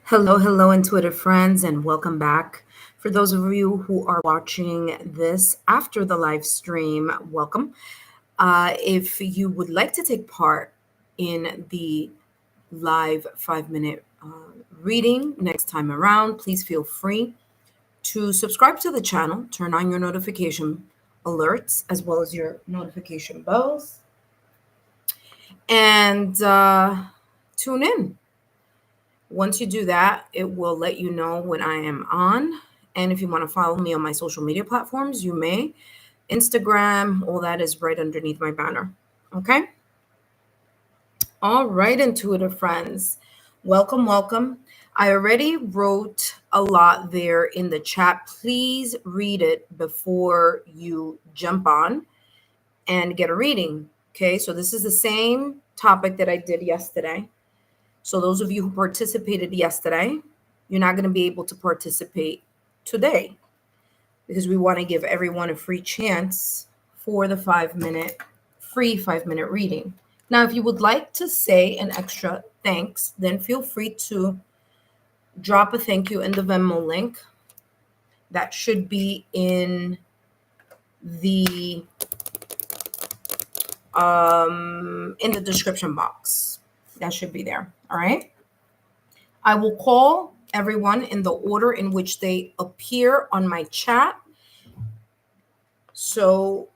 Hello, intuitive friends, and welcome back. For those of you who are watching this after the live stream, welcome. If you would like to take part in the live 5 minute reading next time around, please feel free to subscribe to the channel, turn on your notification alerts as well as your notification bells, and tune in. Once you do that, it will let you know when I am on. And if you want to follow me on my social media platforms, you may. Instagram, all that is right underneath my banner. Okay? All right, intuitive friends. Welcome. I already wrote a lot there in the chat. Please read it before you jump on and get a reading. Okay, so this is the same topic that I did yesterday. So those of you who participated yesterday, you're not going to be able to participate today because we want to give everyone a free chance for the free 5 minute reading. Now, if you would like to say an extra thanks, then feel free to drop a thank you in the Venmo link. That should be the in the description box. That should be there. All right. I will call everyone in the order in which they appear on my chat. So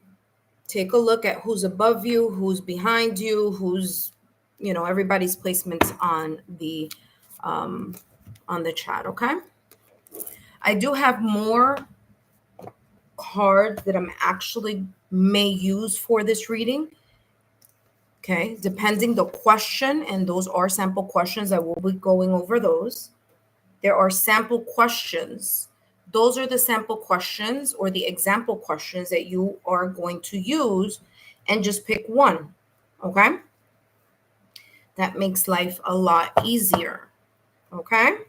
take a look at who's above you, who's behind you, everybody's placements on the chat. Okay. I do have more cards that I'm actually may use for this reading. Okay, depending the question, and those are sample questions. I will be going over those. There are sample questions. Those are the sample questions or the example questions that you are going to use and just pick one. Okay? That makes life a lot easier. Okay?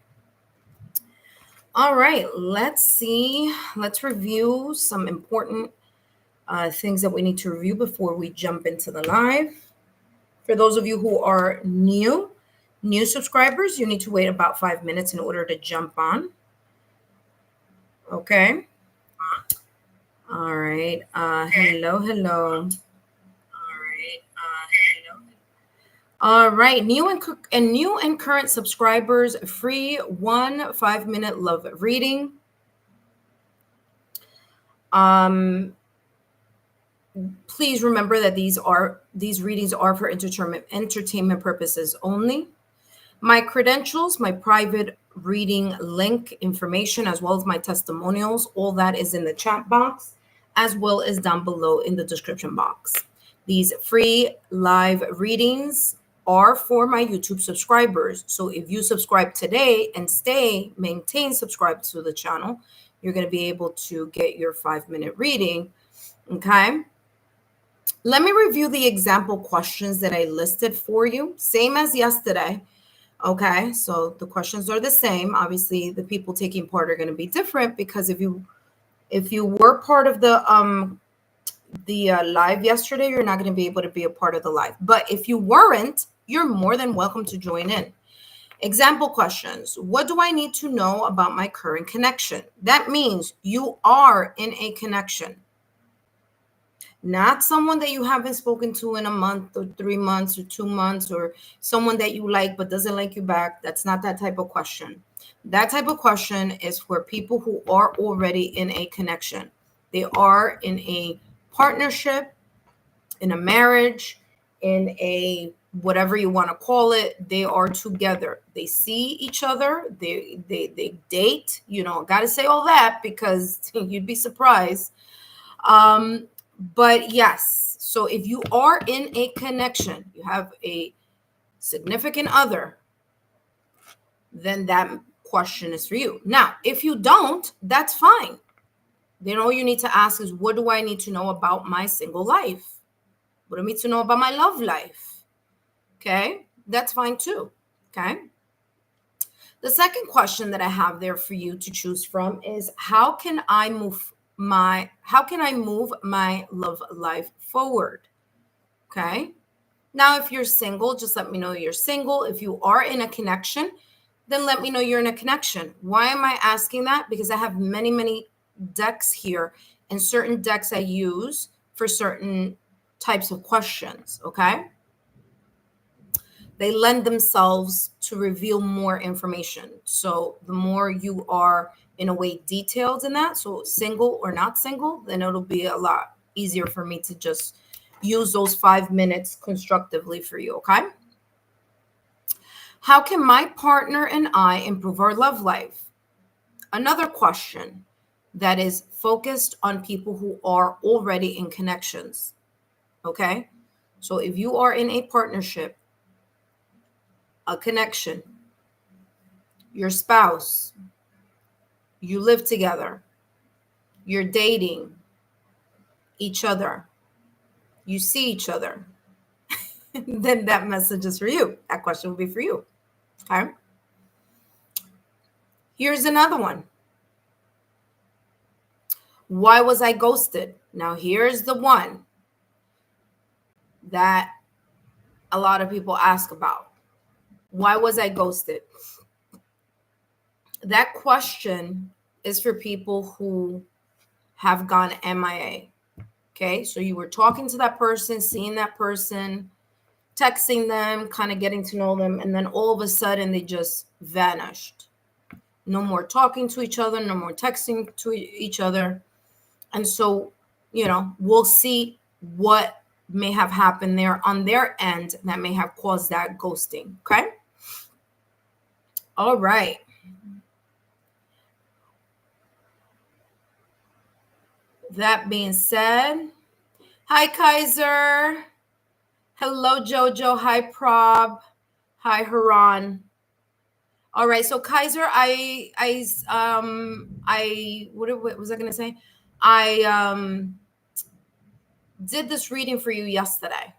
All right, let's see. Let's review some important things that we need to review before we jump into the live. For those of you who are new subscribers, you need to wait about 5 minutes in order to jump on. Okay. All right. Hello. All right. New and current subscribers, free 1 5-minute love reading. Please remember that these readings are for entertainment purposes only. My credentials, my private reading link information, as well as my testimonials, all that is in the chat box, as well as down below in the description box. These free live readings are for my YouTube subscribers. So if you subscribe today and maintain subscribed to the channel, you're going to be able to get your 5-minute reading. Okay. Let me review the example questions that I listed for you, same as yesterday. Okay, so the questions are the same. Obviously, the people taking part are going to be different because if you were part of the live yesterday, you're not going to be able to be a part of the live. But if you weren't, you're more than welcome to join in. Example questions. What do I need to know about my current connection? That means you are in a connection. Not someone that you haven't spoken to in a month or 3 months or 2 months, or someone that you like but doesn't like you back. That's not that type of question. That type of question is for people who are already in a connection. They are in a partnership, in a marriage, in a whatever you want to call it. They are together. They see each other. They date. Got to say all that because you'd be surprised. But yes, so if you are in a connection, you have a significant other, then that question is for you. Now, if you don't, that's fine. Then all you need to ask is, what do I need to know about my single life? What do I need to know about my love life? Okay, that's fine too. Okay. The second question that I have there for you to choose from is, how can I move my love life forward? Okay. Now, if you're single, just let me know you're single. If you are in a connection, then let me know you're in a connection. Why am I asking that? Because I have many, many decks here, and certain decks I use for certain types of questions, okay? They lend themselves to reveal more information. So the more you are, in a way, detailed in that, so single or not single, then it'll be a lot easier for me to just use those 5 minutes constructively for you, okay? How can my partner and I improve our love life? Another question that is focused on people who are already in connections, okay? So if you are in a partnership, a connection, your spouse, you live together, you're dating each other, you see each other, then that message is for you. That question will be for you. Okay. Here's another one. Why was I ghosted? Now, here's the one that a lot of people ask about. Why was I ghosted? That question is for people who have gone MIA. Okay. So you were talking to that person, seeing that person, texting them, kind of getting to know them, and then all of a sudden they just vanished. No more talking to each other, no more texting to each other. And so, we'll see what may have happened there on their end that may have caused that ghosting. Okay. All right. That being said, hi, Kaiser. Hello, Jojo. Hi, Prob. Hi, Haran. All right. So Kaiser, what was I going to say? I did this reading for you yesterday.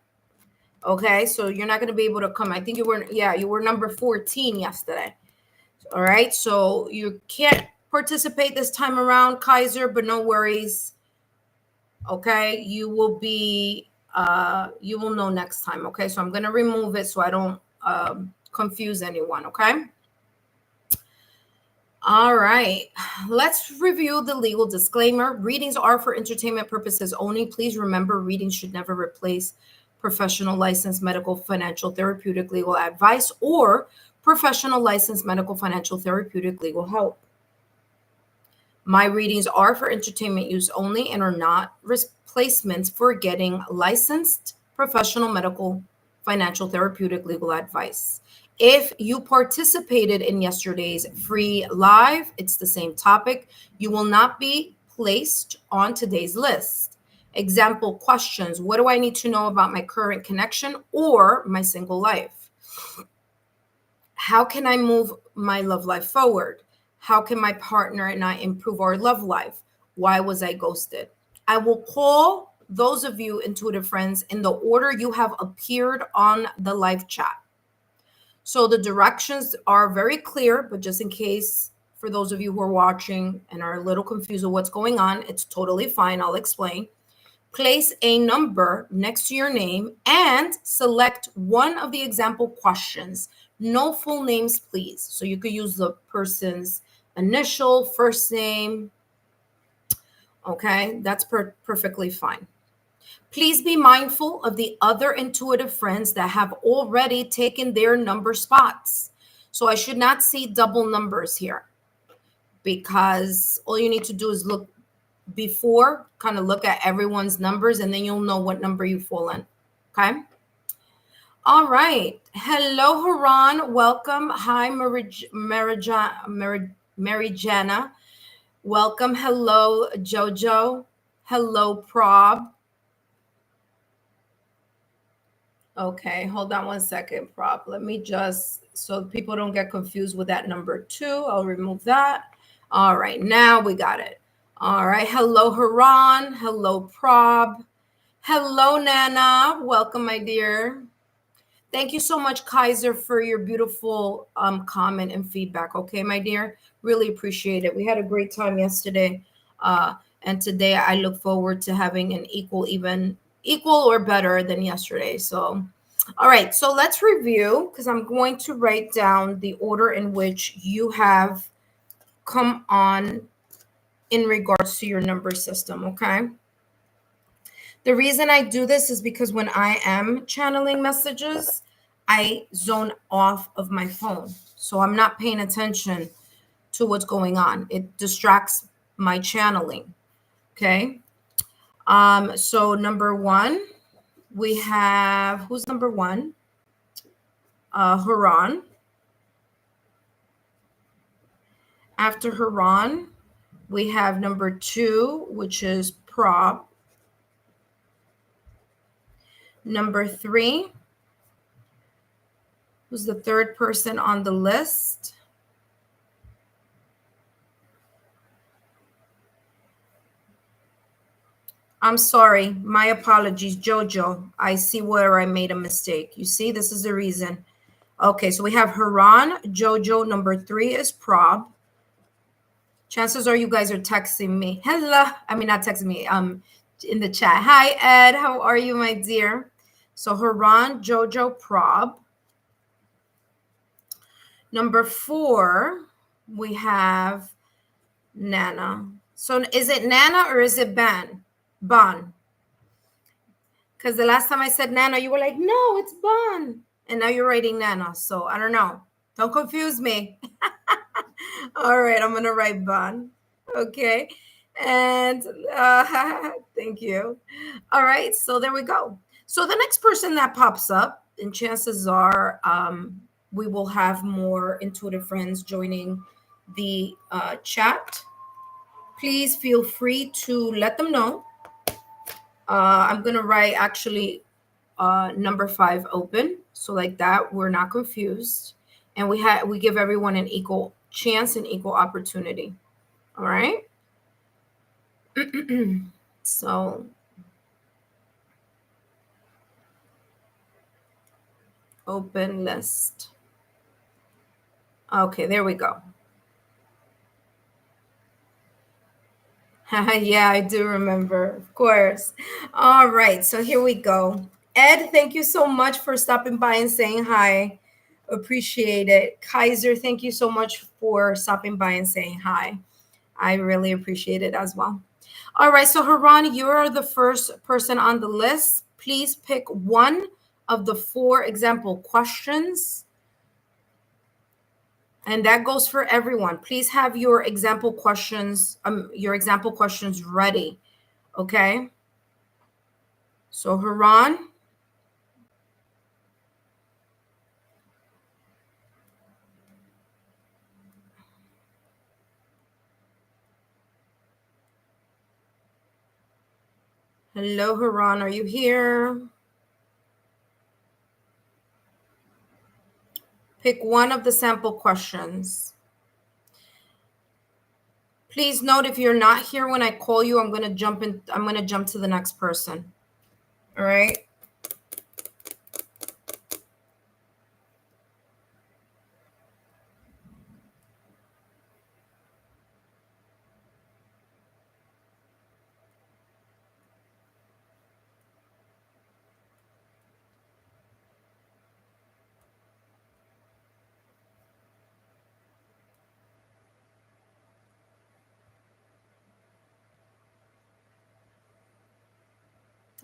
Okay. So you're not going to be able to come. I think you were number 14 yesterday. All right. So you can't participate this time around, Kaiser, but no worries. Okay. You will know next time. Okay. So I'm going to remove it so I don't confuse anyone. Okay. All right, let's review the legal disclaimer. Readings are for entertainment purposes only. Please remember, readings should never replace professional licensed medical, financial, therapeutic, legal advice or professional licensed medical, financial, therapeutic, legal help. My readings are for entertainment use only and are not replacements for getting licensed professional medical, financial, therapeutic, legal advice. If you participated in yesterday's free live, it's the same topic. You will not be placed on today's list. Example questions. What do I need to know about my current connection or my single life? How can I move my love life forward? How can my partner and I improve our love life? Why was I ghosted? I will call those of you intuitive friends in the order you have appeared on the live chat. So the directions are very clear, but just in case for those of you who are watching and are a little confused with what's going on, it's totally fine. I'll explain. Place a number next to your name and select one of the example questions. No full names, please. So you could use the person's initial, first name. Okay, that's perfectly fine. Please be mindful of the other intuitive friends that have already taken their number spots. So I should not see double numbers here because all you need to do is look before, kind of look at everyone's numbers, and then you'll know what number you fall in. Okay. All right. Hello, Haran. Welcome. Hi, Marijana. Welcome. Hello, Jojo. Hello, Prob. Okay, hold on one second, Prob. Let me just, so people don't get confused with that number 2. I'll remove that. All right, now we got it. All right. Hello, Haran. Hello, Prob. Hello, Nana. Welcome, my dear. Thank you so much, Kaiser, for your beautiful comment and feedback. Okay, my dear. Really appreciate it. We had a great time yesterday. And today I look forward to having an equal or better than yesterday. So All right, so let's review because I'm going to write down the order in which you have come on in regards to your number system, okay? The reason I do this is because when I am channeling messages, I zone off of my phone. So I'm not paying attention to what's going on. It distracts my channeling, okay? So number one, we have, who's number one? Haran. After Haran, we have number two, which is Prob. Number three, who's the third person on the list? I'm sorry, my apologies, Jojo. I see where I made a mistake. You see, this is the reason. Okay, so we have Haran, Jojo. Number three is Prob. Chances are you guys are texting me. Hello. I mean, not texting me. In the chat. Hi, Ed. How are you, my dear? So Haran, Jojo, Prob. Number four, we have Nana. So is it Nana or is it Ban? Because the last time I said Nana, you were like, no, it's Ban. And now you're writing Nana. So I don't know. Don't confuse me. All right, I'm going to write Ban. Okay. And thank you. All right. So there we go. So the next person that pops up, and chances are we will have more intuitive friends joining the chat. Please feel free to let them know. I'm going to write actually number 5 open. So like that, we're not confused. And we give everyone an equal chance and equal opportunity. All right. So open list. Okay, there we go. Yeah, I do remember, of course. All right, so here we go. Ed, thank you so much for stopping by and saying hi. Appreciate it. Kaiser, thank you so much for stopping by and saying hi. I really appreciate it as well. All right, so Haran, you are the first person on the list. Please pick one of the 4 example questions. And that goes for everyone. Please have your example questions ready. Okay. So Haran. Hello, Haran. Are you here? Pick one of the sample questions. Please note if you're not here when I call you, I'm going to jump to the next person. All right.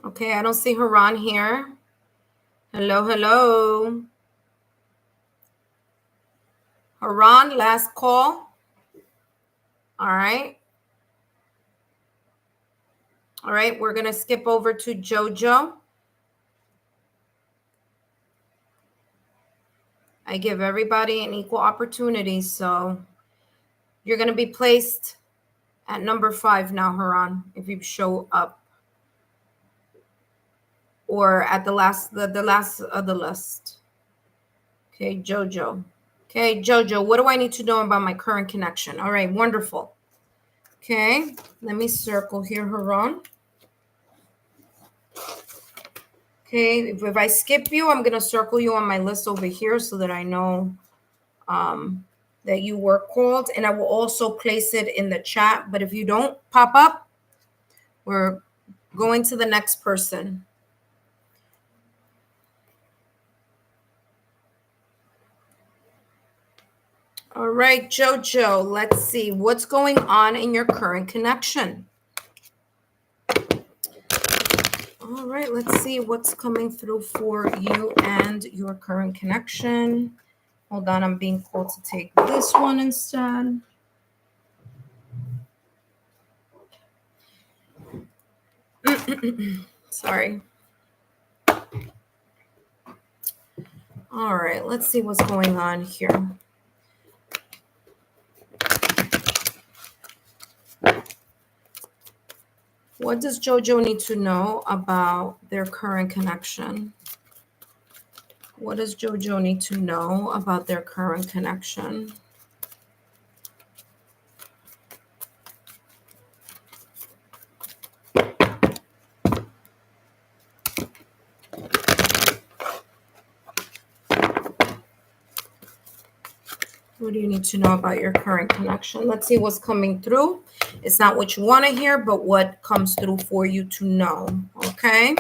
Okay, I don't see Haran here. Hello, hello. Haran, last call. All right. All right, we're going to skip over to Jojo. I give everybody an equal opportunity, so you're going to be placed at number 5 now, Haran, if you show up. Or at the last of the list. Okay, Jojo. Okay, Jojo, what do I need to know about my current connection? All right, wonderful. Okay, let me circle here, Haran. Okay, if I skip you, I'm going to circle you on my list over here so that I know that you were called. And I will also place it in the chat. But if you don't pop up, we're going to the next person. All right, Jojo, let's see what's going on in your current connection. All right, let's see what's coming through for you and your current connection. Hold on, I'm being called to take this one instead. Sorry. All right, let's see what's going on here. What does Jojo need to know about their current connection? What does Jojo need to know about their current connection? What do you need to know about your current connection? Let's see what's coming through. It's not what you want to hear, but what comes through for you to know. Okay.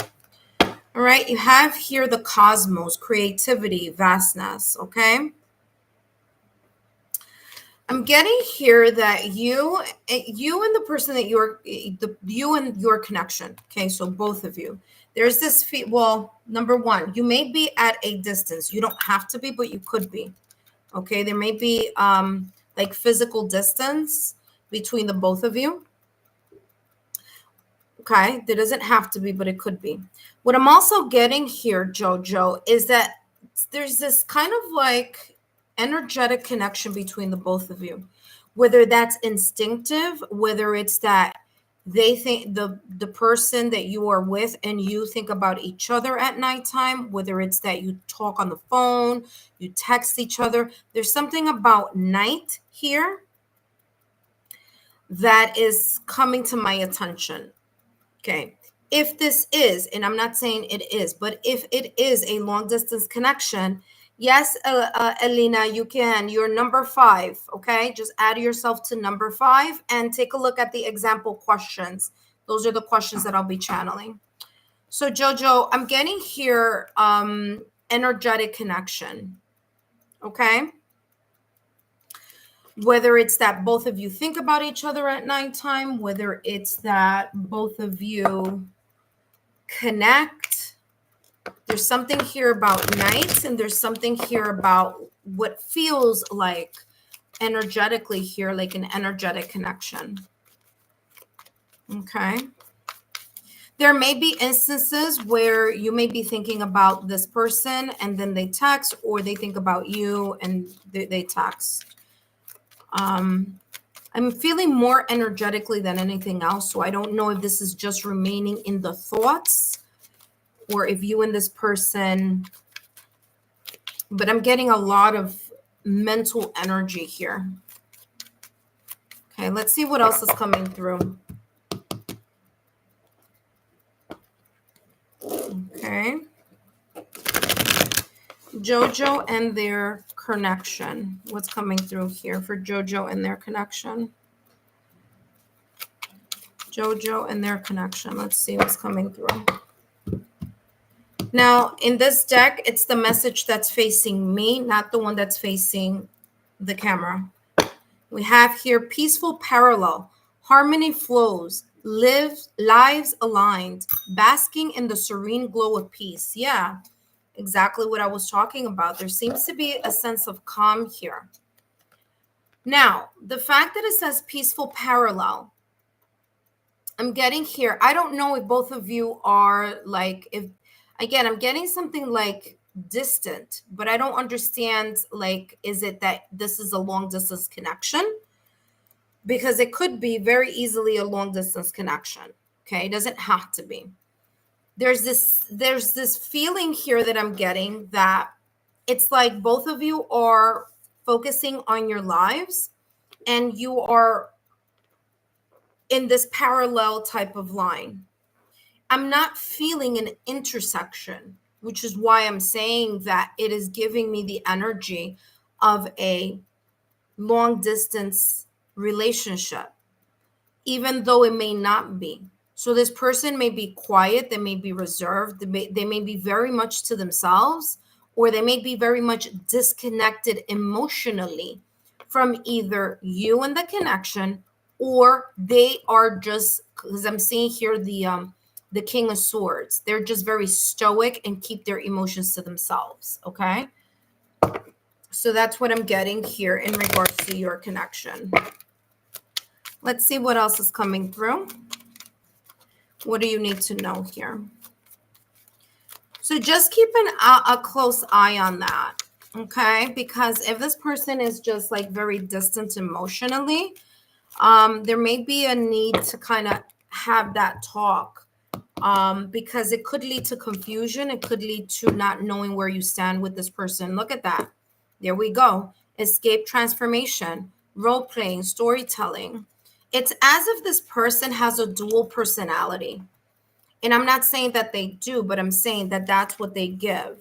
All right. You have here the cosmos, creativity, vastness. Okay. I'm getting here that you and the person that you and your connection. Okay. So both of you, there's this, well, number one, you may be at a distance. You don't have to be, but you could be. Okay, there may be like physical distance between the both of you. Okay, there doesn't have to be, but it could be. What I'm also getting here, Jojo, is that there's this kind of like energetic connection between the both of you, whether that's instinctive, whether it's that they think the person that you are with and you think about each other at nighttime, whether it's that you talk on the phone, you text each other. There's something about night here that is coming to my attention. Okay. If this is, and I'm not saying it is, but if it is a long distance connection, yes, Elena, you can. You're number 5. Okay. Just add yourself to number 5 and take a look at the example questions. Those are the questions that I'll be channeling. So, Jojo, I'm getting here energetic connection. Okay. Whether it's that both of you think about each other at nighttime, whether it's that both of you connect. There's something here about nights, and there's something here about what feels like energetically here, like an energetic connection. Okay. There may be instances where you may be thinking about this person and then they text, or they think about you and they text. I'm feeling more energetically than anything else. So I don't know if this is just remaining in the thoughts or if you and this person, but I'm getting a lot of mental energy here. Okay, let's see what else is coming through. Okay. Jojo and their connection. What's coming through here for Jojo and their connection? Jojo and their connection. Let's see what's coming through. Now, in this deck, it's the message that's facing me, not the one that's facing the camera. We have here peaceful parallel, harmony flows, lives aligned, basking in the serene glow of peace. Yeah, exactly what I was talking about. There seems to be a sense of calm here. Now, the fact that it says peaceful parallel, I'm getting here. I don't know if both of you are like, if, again, I'm getting something like distant, but I don't understand, like, is it that this is a long distance connection? Because it could be very easily a long distance connection. Okay, it doesn't have to be. There's this feeling here that I'm getting that it's like both of you are focusing on your lives and you are in this parallel type of line. I'm not feeling an intersection, which is why I'm saying that it is giving me the energy of a long distance relationship, even though it may not be. So this person may be quiet, they may be reserved, they may be very much to themselves, or they may be very much disconnected emotionally from either you and the connection, or they are just, because I'm seeing here the King of Swords. They're just very stoic and keep their emotions to themselves. Okay. So that's what I'm getting here in regards to your connection. Let's see what else is coming through. What do you need to know here? So just keep a close eye on that, okay? Because if this person is just like very distant emotionally, there may be a need to kind of have that talk, because it could lead to confusion. It could lead to not knowing where you stand with this person. Look at that. There we go. Escape, transformation, role playing, storytelling. It's as if this person has a dual personality. And I'm not saying that they do, but I'm saying that that's what they give.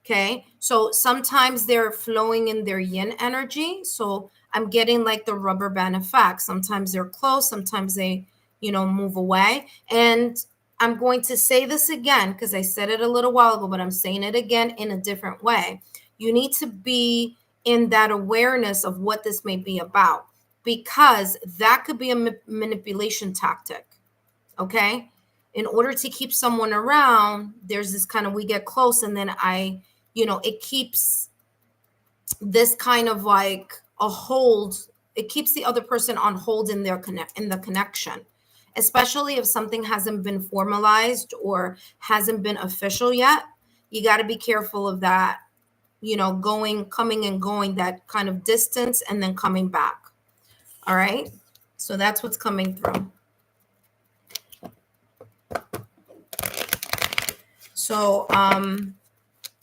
Okay. So sometimes they're flowing in their yin energy. So I'm getting like the rubber band effect. Sometimes they're close, sometimes they, move away. And I'm going to say this again because I said it a little while ago, but I'm saying it again in a different way. You need to be in that awareness of what this may be about, because that could be a manipulation tactic. Okay. In order to keep someone around, there's this kind of, we get close and then it keeps this kind of like a hold. It keeps the other person on hold in the connection, especially if something hasn't been formalized or hasn't been official yet. You got to be careful of that, coming and going, that kind of distance and then coming back. All right. So that's what's coming through. So,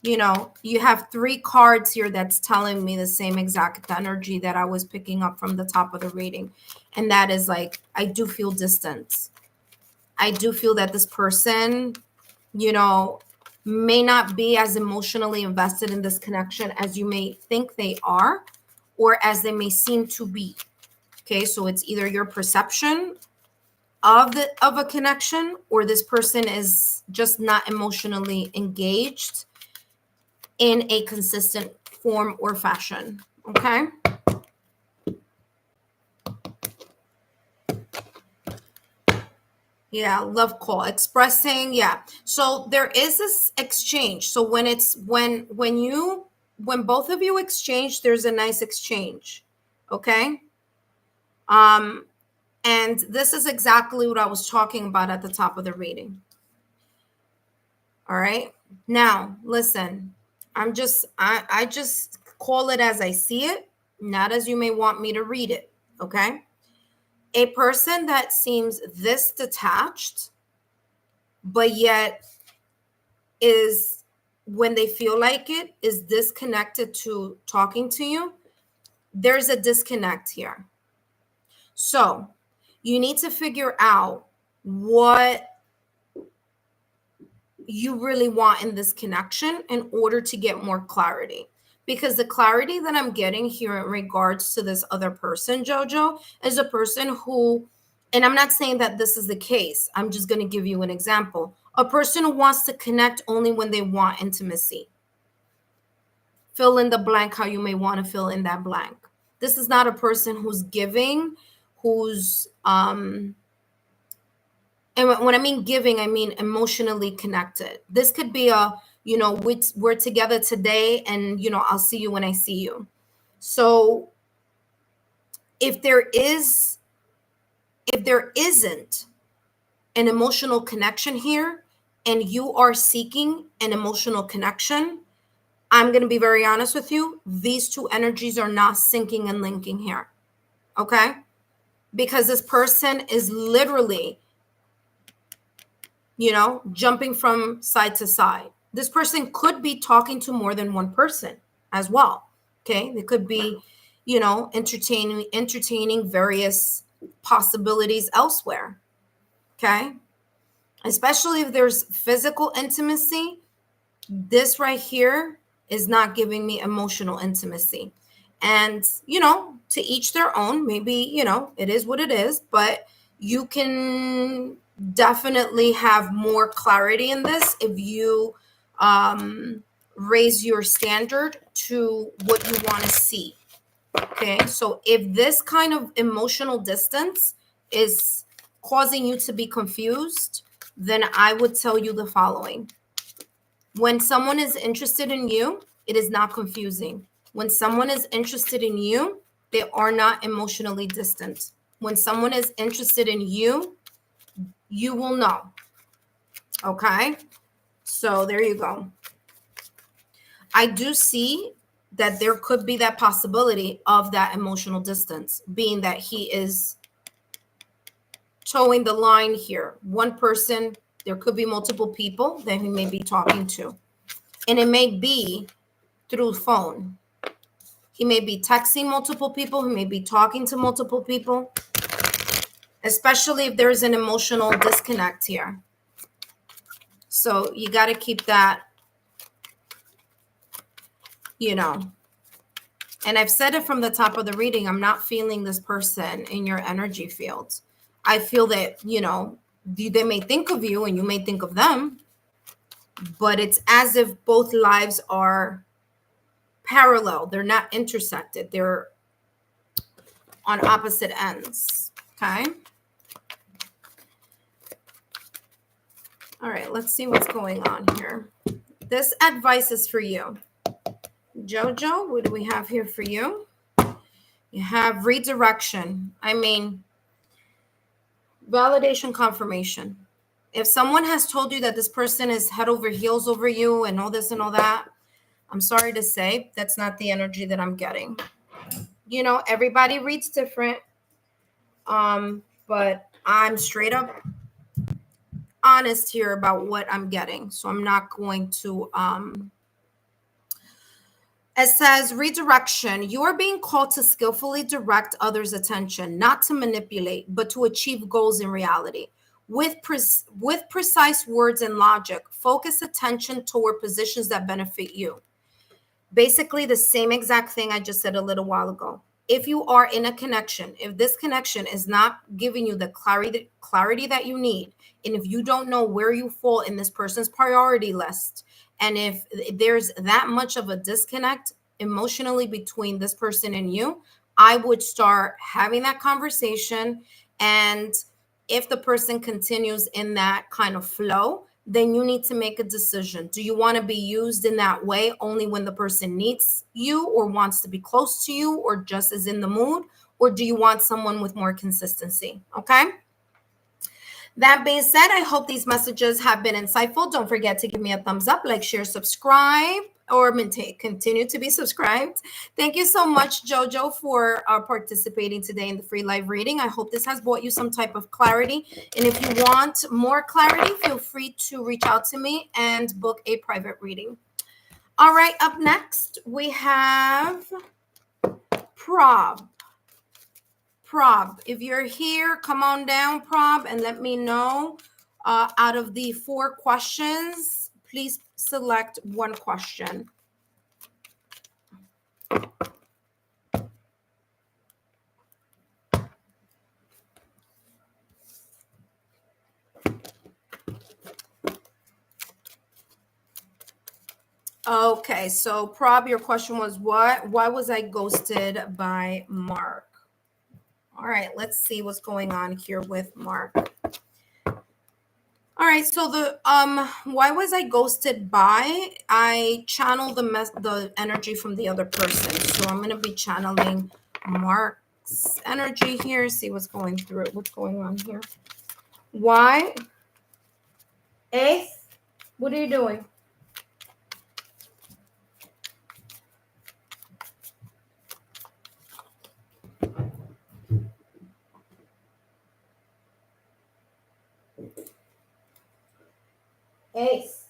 you have 3 cards here that's telling me the same exact energy that I was picking up from the top of the reading. And that is like, I do feel distance. I do feel that this person, may not be as emotionally invested in this connection as you may think they are, or as they may seem to be. Okay, so it's either your perception of a connection, or this person is just not emotionally engaged in a consistent form or fashion. Okay. Yeah, love call, expressing. Yeah. So there is this exchange. So when both of you exchange, there's a nice exchange. Okay. And this is exactly what I was talking about at the top of the reading. All right. Now, listen, I just call it as I see it, not as you may want me to read it. Okay. A person that seems this detached, but yet is, when they feel like it, is disconnected to talking to you. There's a disconnect here. So you need to figure out what you really want in this connection in order to get more clarity. Because the clarity that I'm getting here in regards to this other person, Jojo, is a person who, and I'm not saying that this is the case, I'm just going to give you an example. A person who wants to connect only when they want intimacy. Fill in the blank how you may want to fill in that blank. This is not a person who's giving, who's and when I mean giving, I mean emotionally connected. This could be we're together today and, I'll see you when I see you. So if there isn't an emotional connection here and you are seeking an emotional connection, I'm going to be very honest with you. These two energies are not syncing and linking here. Okay? Because this person is literally jumping from side to side. This person could be talking to more than one person as well. Okay. They could be, entertaining various possibilities elsewhere. Okay. Especially if there's physical intimacy, this right here is not giving me emotional intimacy. And, to each their own, maybe, it is what it is, but you can definitely have more clarity in this if you raise your standard to what you want to see. Okay, so if this kind of emotional distance is causing you to be confused, then I would tell you the following. When someone is interested in you, it is not confusing. When someone is interested in you, they are not emotionally distant. When someone is interested in you, you will know. Okay, so there you go. I do see that there could be that possibility of that emotional distance, being that he is towing the line here. One person, there could be multiple people that he may be talking to. And it may be through phone. He may be texting multiple people. He may be talking to multiple people, especially if there's an emotional disconnect here. So you got to keep that, you know. And I've said it from the top of the reading, I'm not feeling this person in your energy field. I feel that, you know, they may think of you and you may think of them, but it's as if both lives are parallel. They're not intersected. They're on opposite ends. Okay. All right, let's see what's going on here. This advice is for you. Jojo, what do we have here for you? You have redirection. I mean, validation, confirmation. If someone has told you that this person is head over heels over you and all this and all that, I'm sorry to say, that's not the energy that I'm getting. You know, everybody reads different. But I'm straight up honest here about what I'm getting. So I'm not going to it says redirection. You are being called to skillfully direct others' attention, not to manipulate, but to achieve goals in reality. With precise words and logic, focus attention toward positions that benefit you. Basically, the same exact thing I just said a little while ago. If you are in a connection, if this connection is not giving you the clarity that you need, and if you don't know where you fall in this person's priority list, and if there's that much of a disconnect emotionally between this person and you, I would start having that conversation. And if the person continues in that kind of flow, then you need to make a decision. Do you want to be used in that way only when the person needs you or wants to be close to you or just is in the mood? Or do you want someone with more consistency? Okay. That being said, I hope these messages have been insightful. Don't forget to give me a thumbs up, like, share, subscribe, or continue to be subscribed. Thank you so much, Jojo, for participating today in the free live reading. I hope this has brought you some type of clarity. And if you want more clarity, feel free to reach out to me and book a private reading. All right, up next, we have Prob. Prob, if you're here, come on down, Prob, and let me know. Out of the 4 questions, please select one question. Okay, so Prob, your question was what? Why was I ghosted by Mark? All right, let's see what's going on here with Mark. All right, so the why was I ghosted by? I channel the energy from the other person. So I'm gonna be channeling Mark's energy here, see what's going on here. Why? Ace, what are you doing? Ace.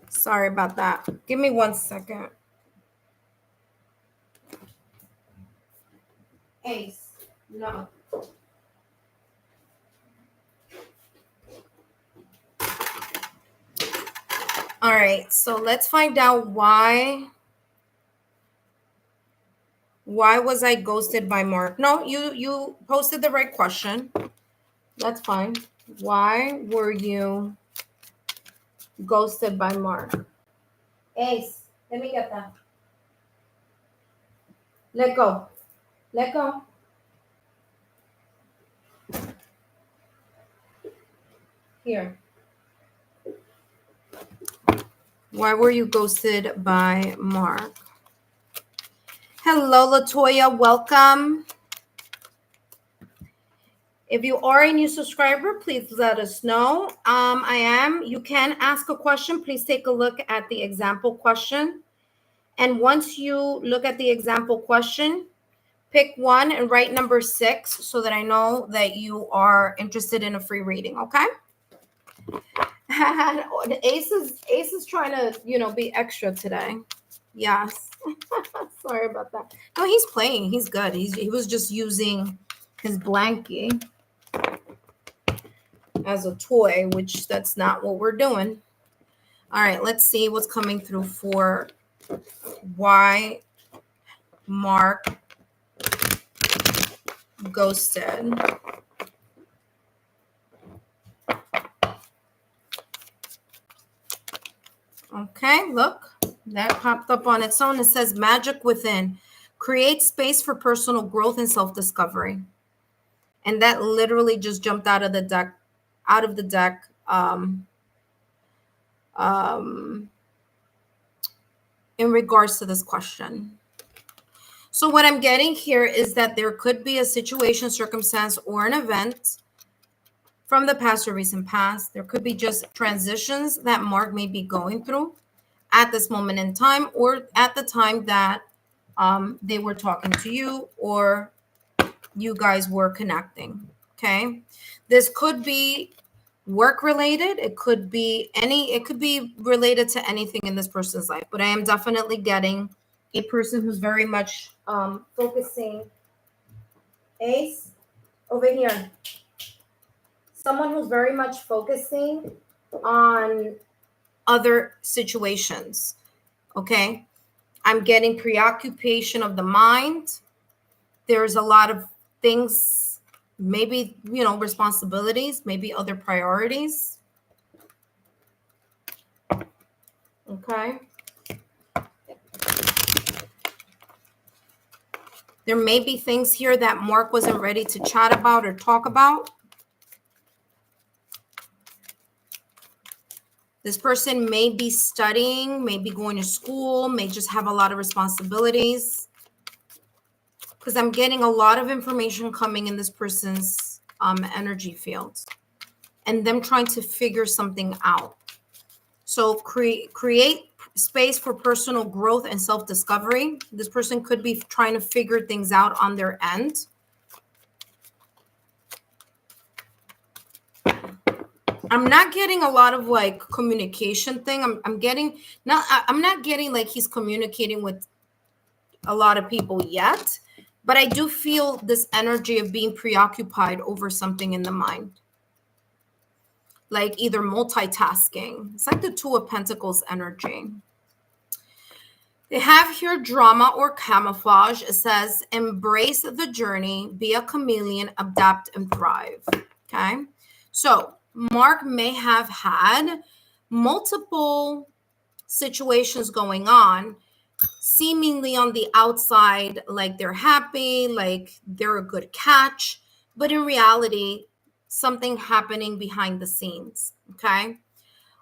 Sorry about that. Give me 1 second. Ace, no. All right, so let's find out why was I ghosted by Mark? No, you posted the right question. That's fine. Why were you Ghosted by Mark. Ace, let me get that. Let go. Let go. Here. Why were you ghosted by Mark? Hello, Latoya. Welcome. If you are a new subscriber, please let us know. I am. You can ask a question. Please take a look at the example question. And once you look at the example question, pick one and write number 6 so that I know that you are interested in a free reading, okay? Ace is trying to, be extra today. Yes. Sorry about that. No, he's playing. He's good. He was just using his blankie as a toy, which that's not what we're doing. All right, let's see what's coming through for why Mark ghosted. Okay, look, that popped up on its own. It says magic within. Create space for personal growth and self-discovery. And that literally just jumped out of the deck, in regards to this question. So what I'm getting here is that there could be a situation, circumstance, or an event from the past or recent past. There could be just transitions that Mark may be going through at this moment in time, or at the time that they were talking to you or you guys were connecting. Okay. This could be work related. It could be related to anything in this person's life, but I am definitely getting a person who's very much focusing. Ace, over here. Someone who's very much focusing on other situations. Okay. I'm getting preoccupation of the mind. There's a lot of things, maybe, responsibilities, maybe other priorities. Okay. There may be things here that Mark wasn't ready to chat about or talk about. This person may be studying, may be going to school, may just have a lot of responsibilities. Because I'm getting a lot of information coming in this person's energy field and them trying to figure something out. So create space for personal growth and self-discovery. This person could be trying to figure things out on their end. I'm not getting a lot of communication thing. I'm not getting like he's communicating with a lot of people yet, but I do feel this energy of being preoccupied over something in the mind. Like either multitasking. It's like the Two of Pentacles energy. They have here drama or camouflage. It says, embrace the journey, be a chameleon, adapt and thrive. Okay. So Mark may have had multiple situations going on, seemingly on the outside, like they're happy, like they're a good catch, but in reality, something happening behind the scenes. Okay.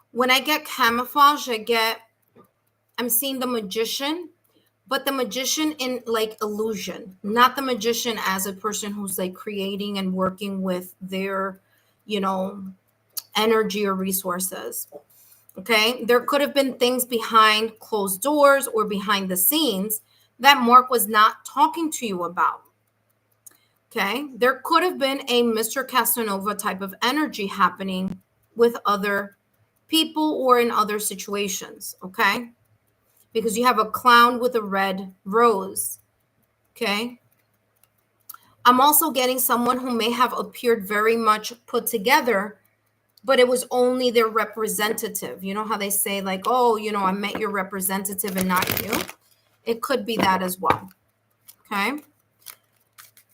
When I get camouflage, I'm seeing the magician, but the magician in like illusion, not the magician as a person who's like creating and working with their, energy or resources. Okay. There could have been things behind closed doors or behind the scenes that Mark was not talking to you about. Okay. There could have been a Mr. Casanova type of energy happening with other people or in other situations. Okay. Because you have a clown with a red rose. Okay. I'm also getting someone who may have appeared very much put together, but it was only their representative. You know how they say like, oh, I met your representative and not you. It could be that as well. Okay.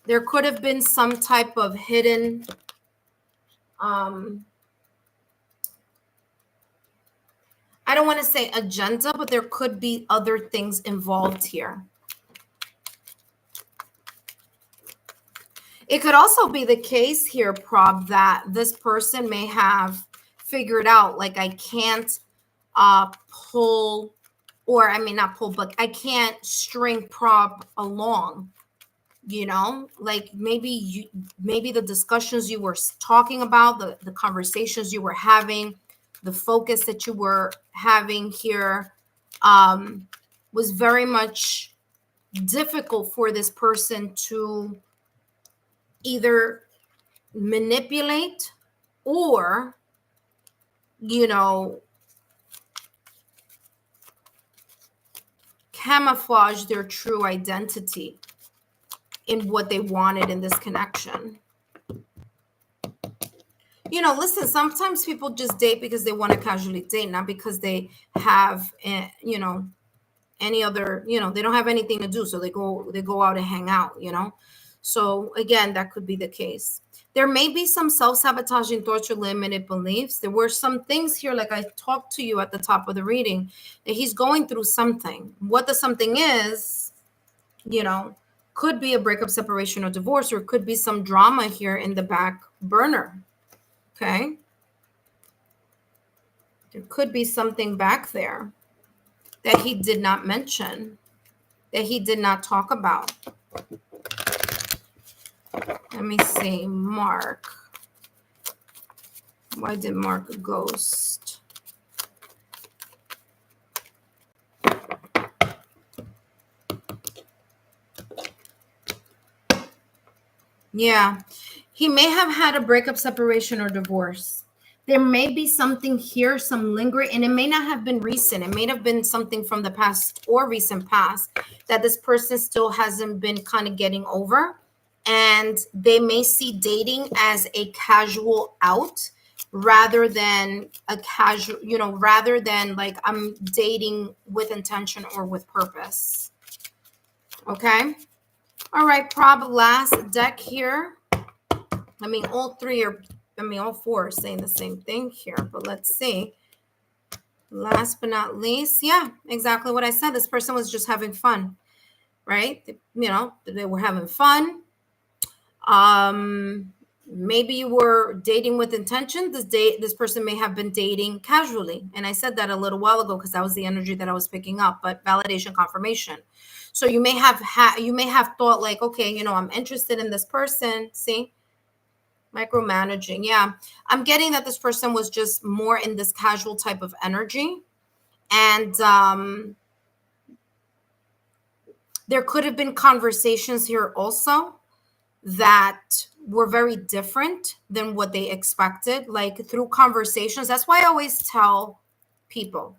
There could have been some type of hidden I don't want to say agenda, but there could be other things involved here. It could also be the case here, Prob, that this person may have figured out, like, I can't pull, or I mean, not pull, but I can't string Prob along. You know, like maybe the discussions you were talking about, the conversations you were having, the focus that you were having here was very much difficult for this person to either manipulate or, you know, camouflage their true identity in what they wanted in this connection. You know, listen, sometimes people just date because they want to casually date, not because they have, you know, any other, you know, they don't have anything to do. So they go out and hang out, you know? So again, that could be the case. There may be some self-sabotaging thoughts or limited beliefs. There were some things here, like I talked to you at the top of the reading, that he's going through something. What the something is, you know, could be a breakup, separation, or divorce, or it could be some drama here in the back burner. Okay. There could be something back there that he did not mention, that he did not talk about. Let me see. Mark. Why did Mark ghost? Yeah. He may have had a breakup, separation, or divorce. There may be something here, some lingering, and it may not have been recent. It may have been something from the past or recent past that this person still hasn't been kind of getting over. And they may see dating as a casual out rather than a casual, you know, rather than like I'm dating with intention or with purpose. Okay. All right. Prob last deck here. I mean, all four are saying the same thing here, but let's see. Last but not least, yeah, exactly what I said. This person was just having fun, right? You know, they were having fun. Maybe you were dating with intention. This person may have been dating casually. And I said that a little while ago because that was the energy that I was picking up, but validation, confirmation. So you may have thought like, okay, you know, I'm interested in this person. See? Micromanaging. Yeah. I'm getting that this person was just more in this casual type of energy. And there could have been conversations here also that were very different than what they expected, like through conversations. That's why I always tell people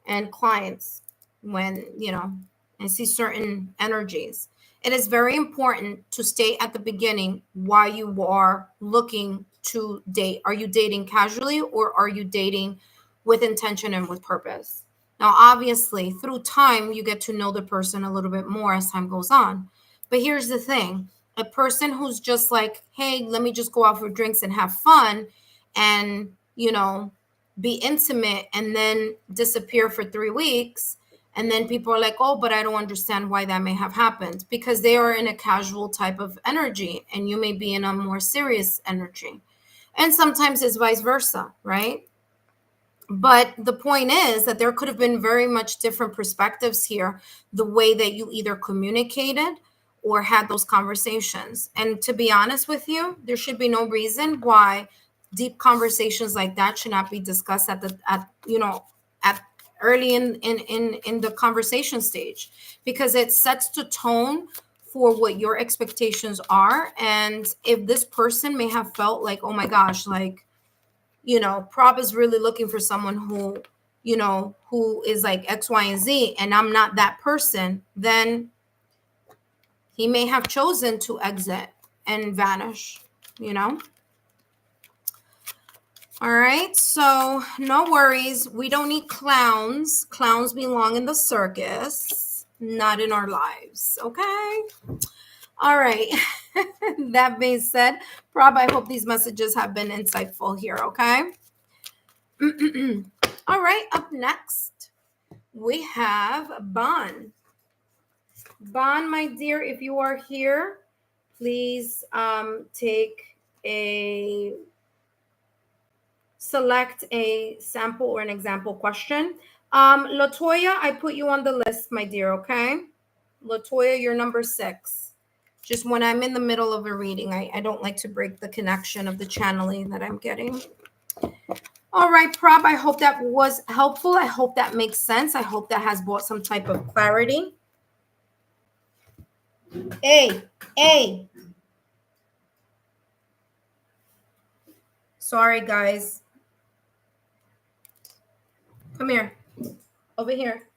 and clients when, you know, I see certain energies, it is very important to stay at the beginning while you are looking to date. Are you dating casually or are you dating with intention and with purpose? Now, obviously, through time, you get to know the person a little bit more as time goes on. But here's the thing. A person who's just like, hey, let me just go out for drinks and have fun and, you know, be intimate and then disappear for 3 weeks. And then people are like, oh, but I don't understand why that may have happened, because they are in a casual type of energy and you may be in a more serious energy. And sometimes it's vice versa, right? But the point is that there could have been very much different perspectives here, the way that you either communicated or had those conversations. And to be honest with you, there should be no reason why deep conversations like that should not be discussed at early in the conversation stage, because it sets the tone for what your expectations are. And if this person may have felt like, oh my gosh, like, you know, Prob is really looking for someone who, you know, who is like X, Y, and Z, and I'm not that person, then he may have chosen to exit and vanish, you know? All right, so no worries. We don't need clowns. Clowns belong in the circus, not in our lives, okay? All right. That being said, Prob, I hope these messages have been insightful here, okay? All right, up next, we have Bon. Bon, my dear, if you are here, please select a sample or an example question. Latoya, I put you on the list, my dear, okay? Latoya, you're number 6. Just when I'm in the middle of a reading, I don't like to break the connection of the channeling that I'm getting. All right, Prab, I hope that was helpful. I hope that makes sense. I hope that has brought some type of clarity. Hey. Sorry, guys. Come here. Over here.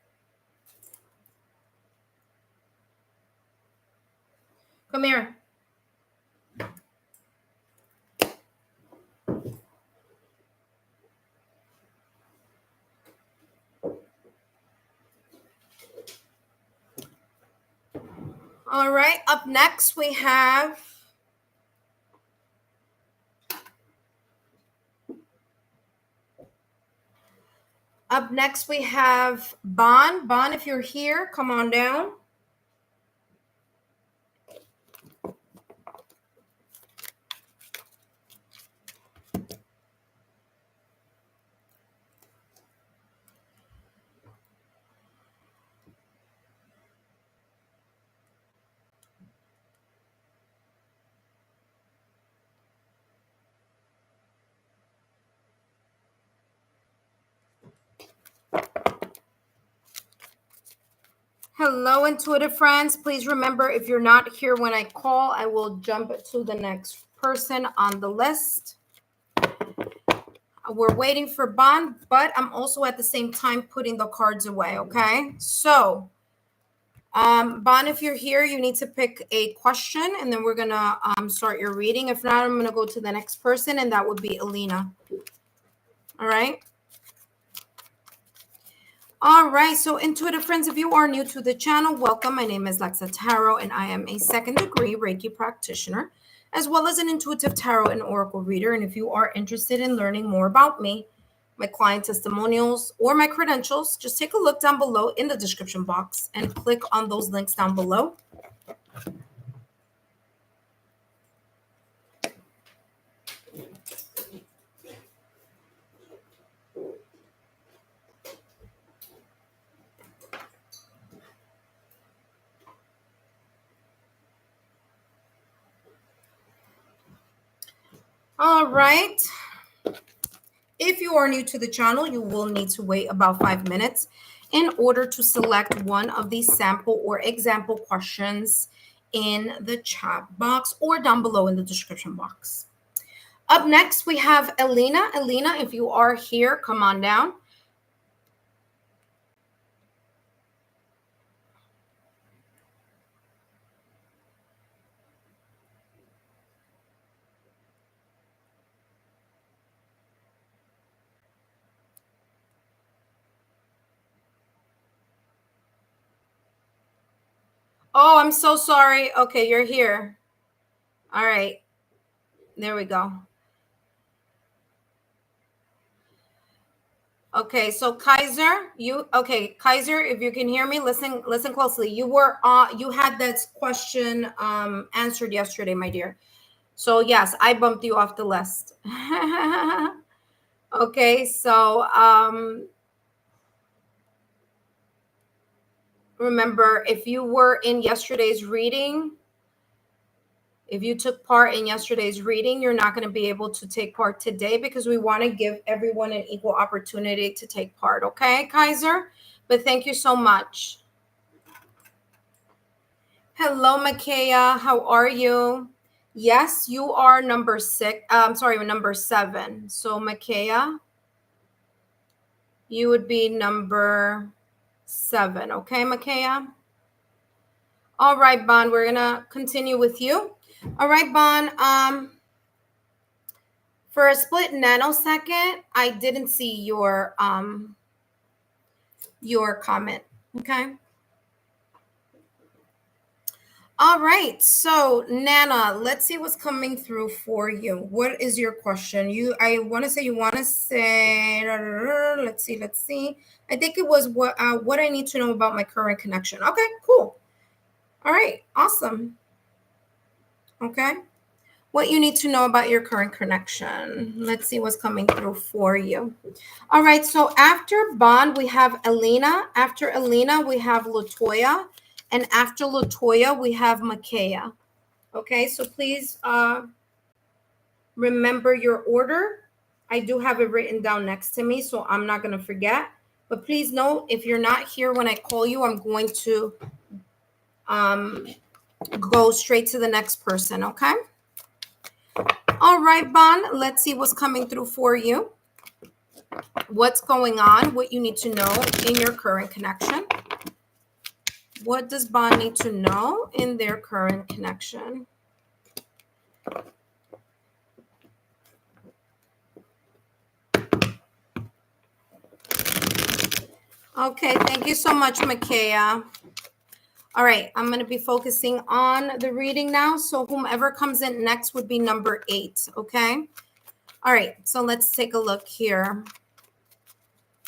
Come here. All right, up next we have Bon. Bon, if you're here, come on down. Hello, intuitive friends. Please remember, if you're not here when I call, I will jump to the next person on the list. We're waiting for Bon, but I'm also at the same time putting the cards away, okay? So, Bon, if you're here, you need to pick a question, and then we're going to start your reading. If not, I'm going to go to the next person, and that would be Alina. All right? All right, so intuitive friends, if you are new to the channel, welcome. My name is Lexa Tarot, and I am a second-degree Reiki practitioner, as well as an intuitive tarot and oracle reader. And if you are interested in learning more about me, my client testimonials, or my credentials, just take a look down below in the description box and click on those links down below. All right. If you are new to the channel, you will need to wait about 5 minutes in order to select one of these sample or example questions in the chat box or down below in the description box. Up next, we have Alina. Alina, if you are here, come on down. Oh, I'm so sorry. Okay, you're here. All right. There we go. Okay, so Kaiser, Kaiser, if you can hear me, listen closely. You had that question answered yesterday, my dear. So yes, I bumped you off the list. Okay, so remember, if you were in yesterday's reading, if you took part in yesterday's reading, you're not going to be able to take part today because we want to give everyone an equal opportunity to take part. Okay, Kaiser? But thank you so much. Hello, Makaya. How are you? Yes, you are number 6. Number 7. So, Makaya, you would be number 7. Okay, Makaya? All right, Bon, we're going to continue with you. All right, Bon, for a split nanosecond, I didn't see your comment, okay? All right. So, Nana, let's see what's coming through for you. What is your question? I want to say you want to say. Let's see. Let's see. I think it was what I need to know about my current connection. Okay. Cool. All right. Awesome. Okay. What you need to know about your current connection. Let's see what's coming through for you. All right. So after Bond, we have Elena. After Elena, we have Latoya. And after Latoya, we have Makaya. Okay, so please remember your order. I do have it written down next to me, so I'm not going to forget. But please note, if you're not here when I call you, I'm going to go straight to the next person, okay? All right, Bon, let's see what's coming through for you. What's going on, what you need to know in your current connection. What does Bon need to know in their current connection? Okay, thank you so much, Makaya. All right, I'm going to be focusing on the reading now. So whomever comes in next would be number 8, okay? All right, so let's take a look here.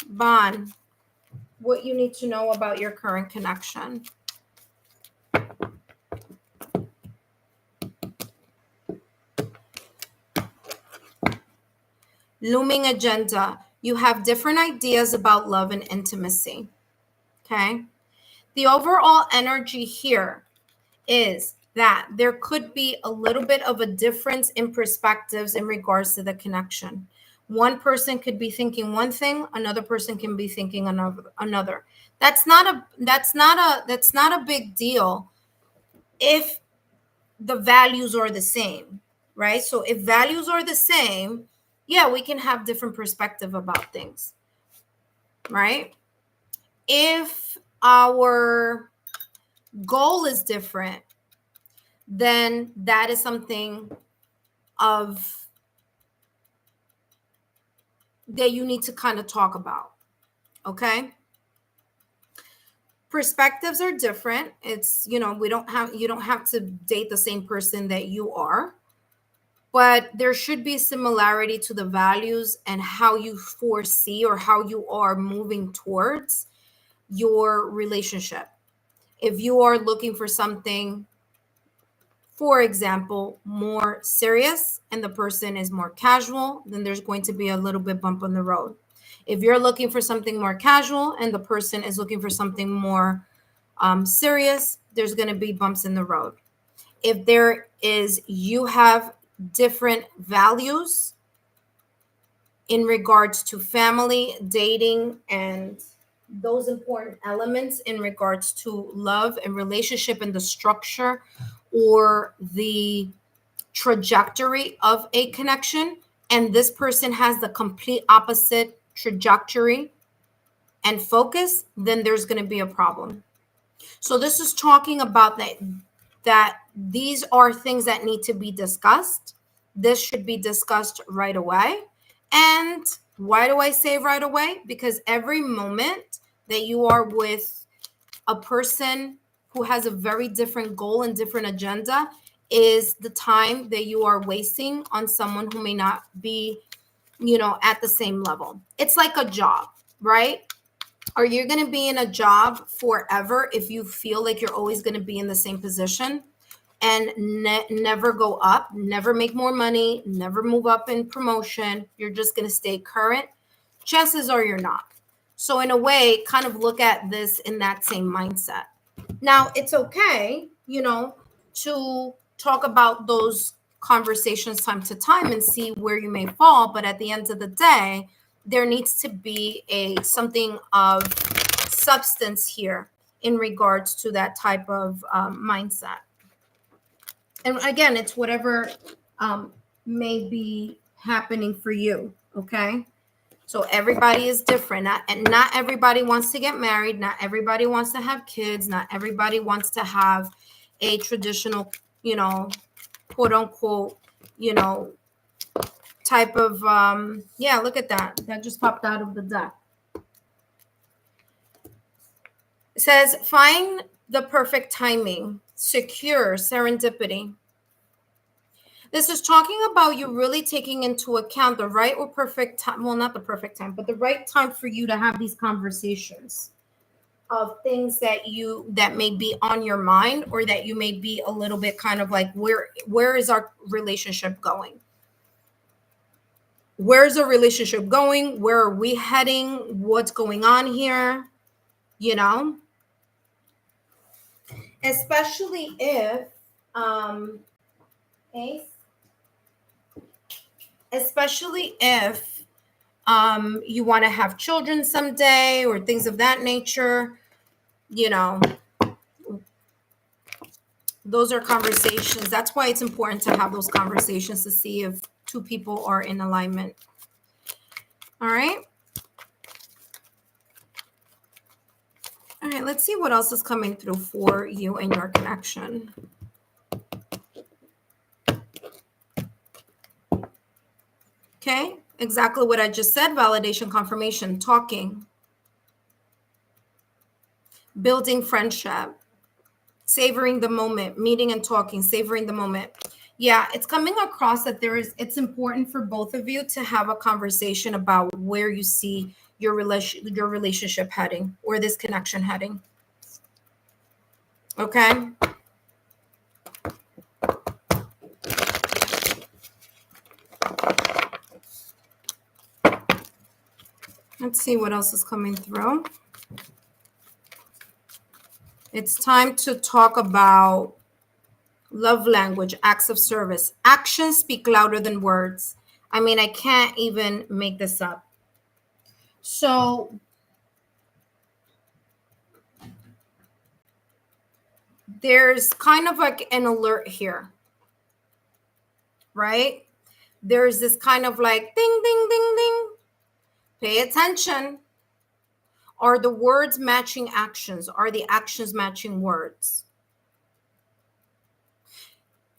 Bon, what you need to know about your current connection. Looming agenda. You have different ideas about love and intimacy, okay? The overall energy here is that there could be a little bit of a difference in perspectives in regards to the connection. One person could be thinking one thing, another person can be thinking another. That's not a big deal if the values are the same, right? So if values are the same, yeah, we can have different perspective about things, right? If our goal is different, then that is something of that you need to kind of talk about, okay? Perspectives are different. It's, you don't have to date the same person that you are, but there should be similarity to the values and how you foresee or how you are moving towards your relationship. If you are looking for something, for example, more serious and the person is more casual, then there's going to be a little bit bump on the road. If you're looking for something more casual and the person is looking for something more serious, there's going to be bumps in the road. If you have different values in regards to family, dating, and those important elements in regards to love and relationship and the structure or the trajectory of a connection, and this person has the complete opposite trajectory and focus, then there's going to be a problem. So this is talking about that these are things that need to be discussed. This should be discussed right away. And why do I say right away? Because every moment that you are with a person who has a very different goal and different agenda is the time that you are wasting on someone who may not be, at the same level. It's like a job, right? Are you going to be in a job forever if you feel like you're always going to be in the same position and never go up, never make more money, never move up in promotion? You're just going to stay current? Chances are you're not. So in a way, kind of look at this in that same mindset. Now, it's okay, to talk about those conversations time to time and see where you may fall. But at the end of the day, there needs to be something of substance here in regards to that type of mindset. And again, it's whatever may be happening for you, okay? So everybody is different, and not everybody wants to get married. Not everybody wants to have kids. Not everybody wants to have a traditional, quote unquote, type of, look at that. That just popped out of the deck. It says, find the perfect timing. secure, serendipity. This is talking about you really taking into account the right or perfect time. Well, not the perfect time, but the right time for you to have these conversations of things that may be on your mind, or that you may be a little bit kind of like, where is our relationship going? Where's the relationship going? Where are we heading? What's going on here? You know, especially if Ace, especially if you want to have children someday or things of that nature. You know, those are conversations. That's why it's important to have those conversations to see if two people are in alignment. All right. All right, let's see what else is coming through for you and your connection. Okay, exactly what I just said. Validation, confirmation, talking, building friendship, savoring the moment, meeting and talking, savoring the moment. Yeah, it's coming across that it's important for both of you to have a conversation about where you see your relationship heading, or this connection heading. Okay. Let's see what else is coming through. It's time to talk about love language, acts of service. Actions speak louder than words. I mean, I can't even make this up. So there's kind of like an alert here, right? There's this kind of like ding, ding, ding, ding. Pay attention. Are the words matching actions? Are the actions matching words?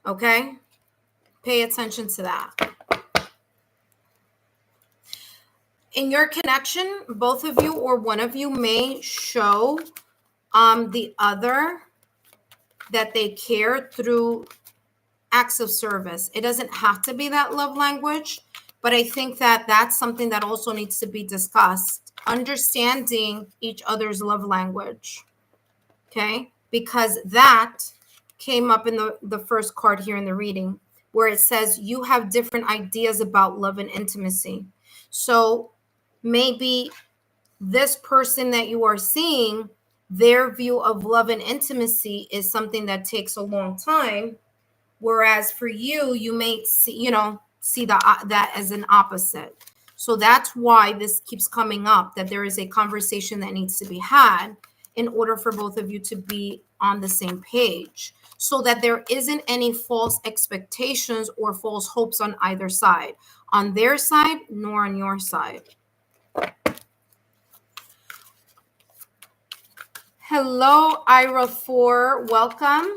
Okay. Pay attention to that. In your connection, both of you or one of you may show the other that they care through acts of service. It doesn't have to be that love language, but I think that that's something that also needs to be discussed. Understanding each other's love language. Okay? Because that came up in the first card here in the reading, where it says you have different ideas about love and intimacy. So maybe this person that you are seeing, their view of love and intimacy is something that takes a long time, whereas for you, you may see that as an opposite. So that's why this keeps coming up, that there is a conversation that needs to be had in order for both of you to be on the same page, so that there isn't any false expectations or false hopes on either side, on their side nor on your side. Hello, Ira 4. Welcome.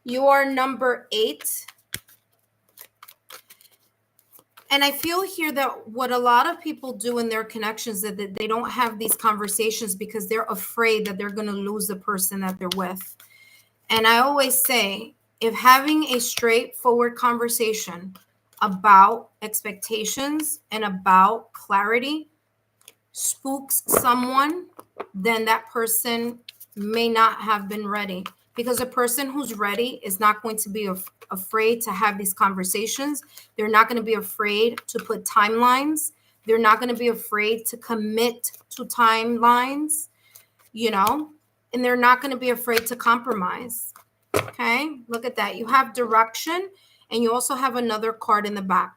You are number 8. And I feel here that what a lot of people do in their connections, that they don't have these conversations because they're afraid that they're going to lose the person that they're with. And I always say, if having a straightforward conversation about expectations and about clarity spooks someone, then that person may not have been ready. Because a person who's ready is not going to be afraid to have these conversations. They're not going to be afraid to put timelines. They're not going to be afraid to commit to timelines, and they're not going to be afraid to compromise. Okay, look at that. You have direction, and you also have another card in the back.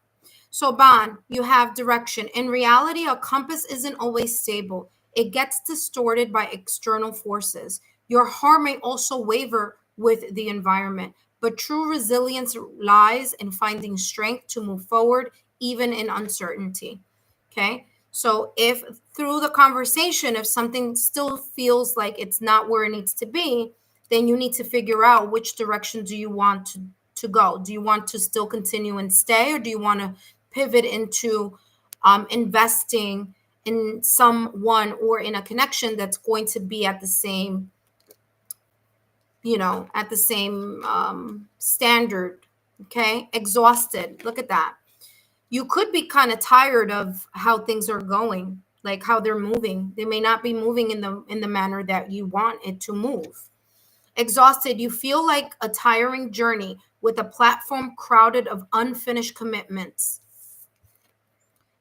So, Ban, you have direction. In reality, a compass isn't always stable. It gets distorted by external forces. Your heart may also waver with the environment, but true resilience lies in finding strength to move forward, even in uncertainty. Okay. So if through the conversation, if something still feels like it's not where it needs to be, then you need to figure out which direction do you want to go. Do you want to still continue and stay, or do you want to pivot into investing in someone or in a connection that's going to be at the same at the same standard. Okay. Exhausted. Look at that. You could be kind of tired of how things are going, like how they're moving. They may not be moving in the manner that you want it to move. Exhausted. You feel like a tiring journey with a platform crowded of unfinished commitments.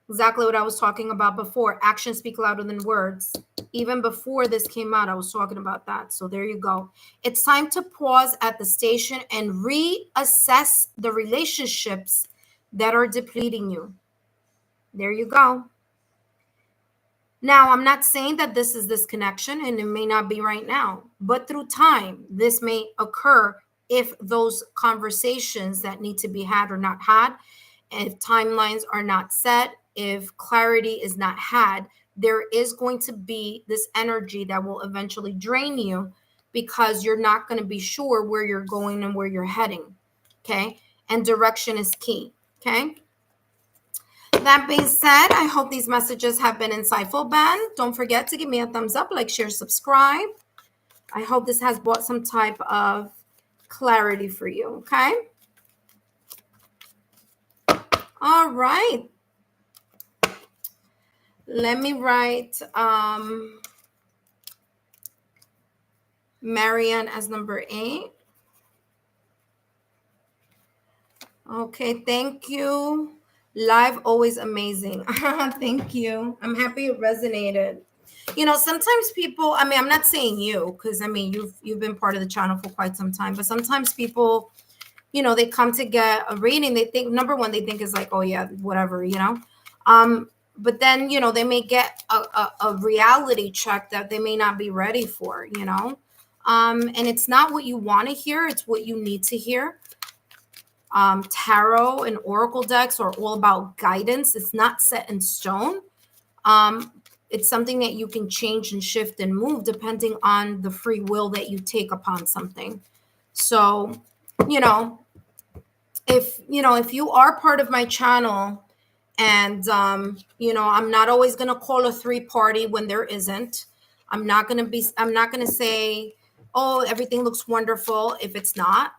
Exactly what I was talking about before. Actions speak louder than words. Even before this came out, I was talking about that. So there you go. It's time to pause at the station and reassess the relationships that are depleting you. There you go. Now, I'm not saying that this is this connection, and it may not be right now, but through time, this may occur if those conversations that need to be had are not had, if timelines are not set, if clarity is not had. There is going to be this energy that will eventually drain you because you're not going to be sure where you're going and where you're heading. Okay. And direction is key. Okay. That being said, I hope these messages have been insightful, Ben. Don't forget to give me a thumbs up, like, share, subscribe. I hope this has brought some type of clarity for you, okay? All right. Let me write Marianne as number 8. Okay, thank you. Live, always amazing. Thank you. I'm happy it resonated. Sometimes people, I'm not saying you, because you've been part of the channel for quite some time, but sometimes people, they come to get a reading. They think, number one, they think is like, oh yeah, whatever, but then, they may get a reality check that they may not be ready for, and it's not what you want to hear. It's what you need to hear. Tarot and oracle decks are all about guidance. It's not set in stone. It's something that you can change and shift and move depending on the free will that you take upon something. So, if you are part of my channel, and I'm not always going to call a 3-party when there isn't. I'm not going to say, oh, everything looks wonderful if it's not.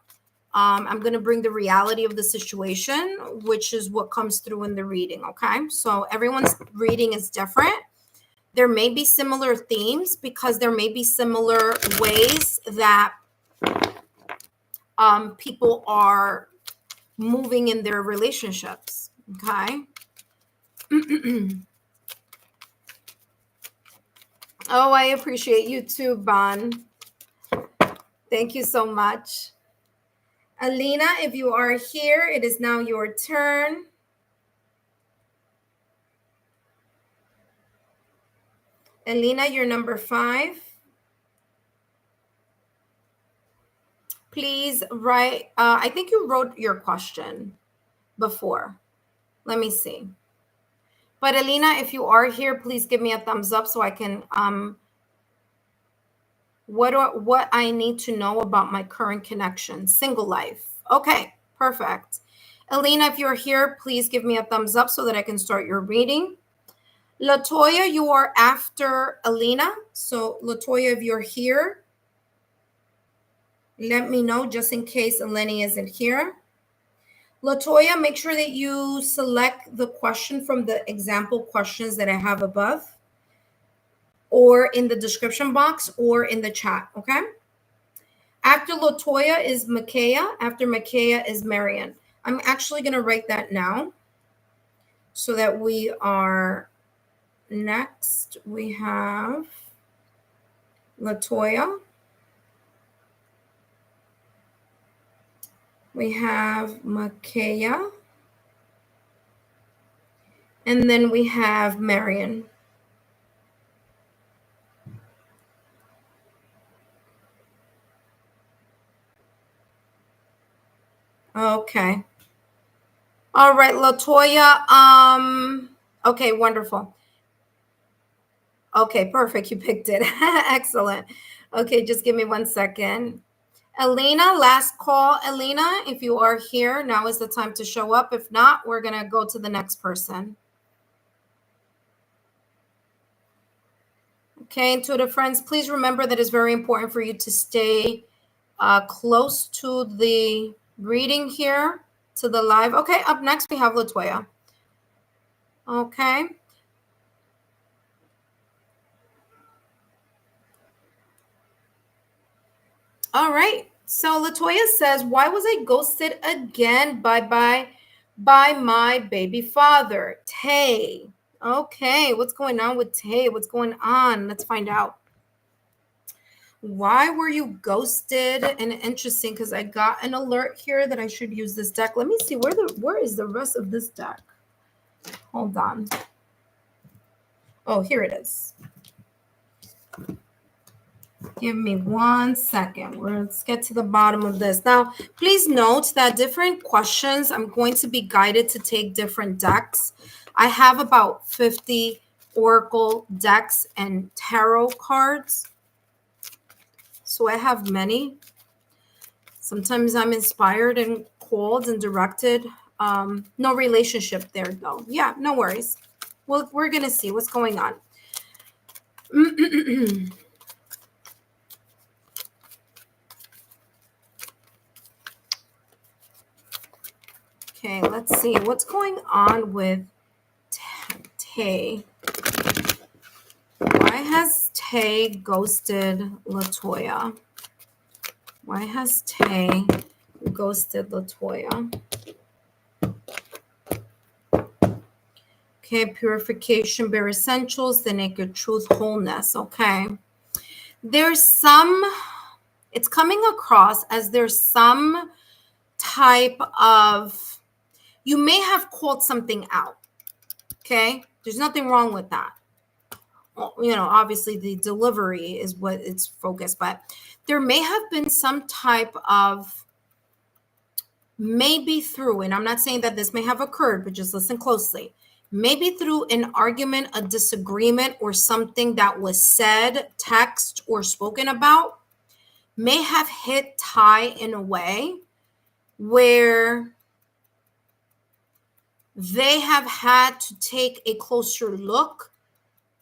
I'm going to bring the reality of the situation, which is what comes through in the reading. Okay. So everyone's reading is different. There may be similar themes because there may be similar ways that people are moving in their relationships. Okay. Oh, I appreciate you too, Bon. Thank you so much. Alina, if you are here, it is now your turn. Alina, you're number 5. Please write. I think you wrote your question before. Let me see. But Alina, if you are here, please give me a thumbs up so I can what I need to know about my current connection. Single life. Okay, perfect. Alina, if you're here, please give me a thumbs up so that I can start your reading. Latoya, you are after Alina. So Latoya, if you're here, let me know just in case Eleni isn't here. Latoya, make sure that you select the question from the example questions that I have above, or in the description box, or in the chat, okay? After Latoya is Makaya. After Makaya is Marianne. I'm actually going to write that now so that we are next. We have Latoya. We have Makaya. And then we have Marianne. Okay. All right, Latoya. Okay, wonderful. Okay, perfect. You picked it. Excellent. Okay, just give me 1 second. Elena, last call. Elena, if you are here, now is the time to show up. If not, we're going to go to the next person. Okay, intuitive friends, please remember that it's very important for you to stay close to the reading here, to the live. Okay, up next we have Latoya. Okay. All right. So Latoya says, why was I ghosted again by my baby father, Tay? Okay, what's going on with Tay? What's going on? Let's find out. Why were you ghosted? And interesting, because I got an alert here that I should use this deck. Let me see where is the rest of this deck? Hold on. Oh, here it is. Give me 1 second. Let's get to the bottom of this. Now, please note that different questions, I'm going to be guided to take different decks. I have about 50 Oracle decks and tarot cards. So I have many. Sometimes I'm inspired and called and directed. No relationship there, though. Yeah, no worries. Well, we're going to see what's going on. Okay, let's see what's going on with Tay. Why has Tay ghosted Latoya? Why has Tay ghosted Latoya? Okay, purification, bare essentials, the naked truth, wholeness. Okay. There's some, it's coming across as there's some type of, you may have called something out. Okay. There's nothing wrong with that. You know, obviously the delivery is what it's focused, but there may have been some type of, maybe through, and I'm not saying that this may have occurred, but just listen closely. Maybe through an argument, a disagreement, or something that was said, text, or spoken about, may have hit Ty in a way where they have had to take a closer look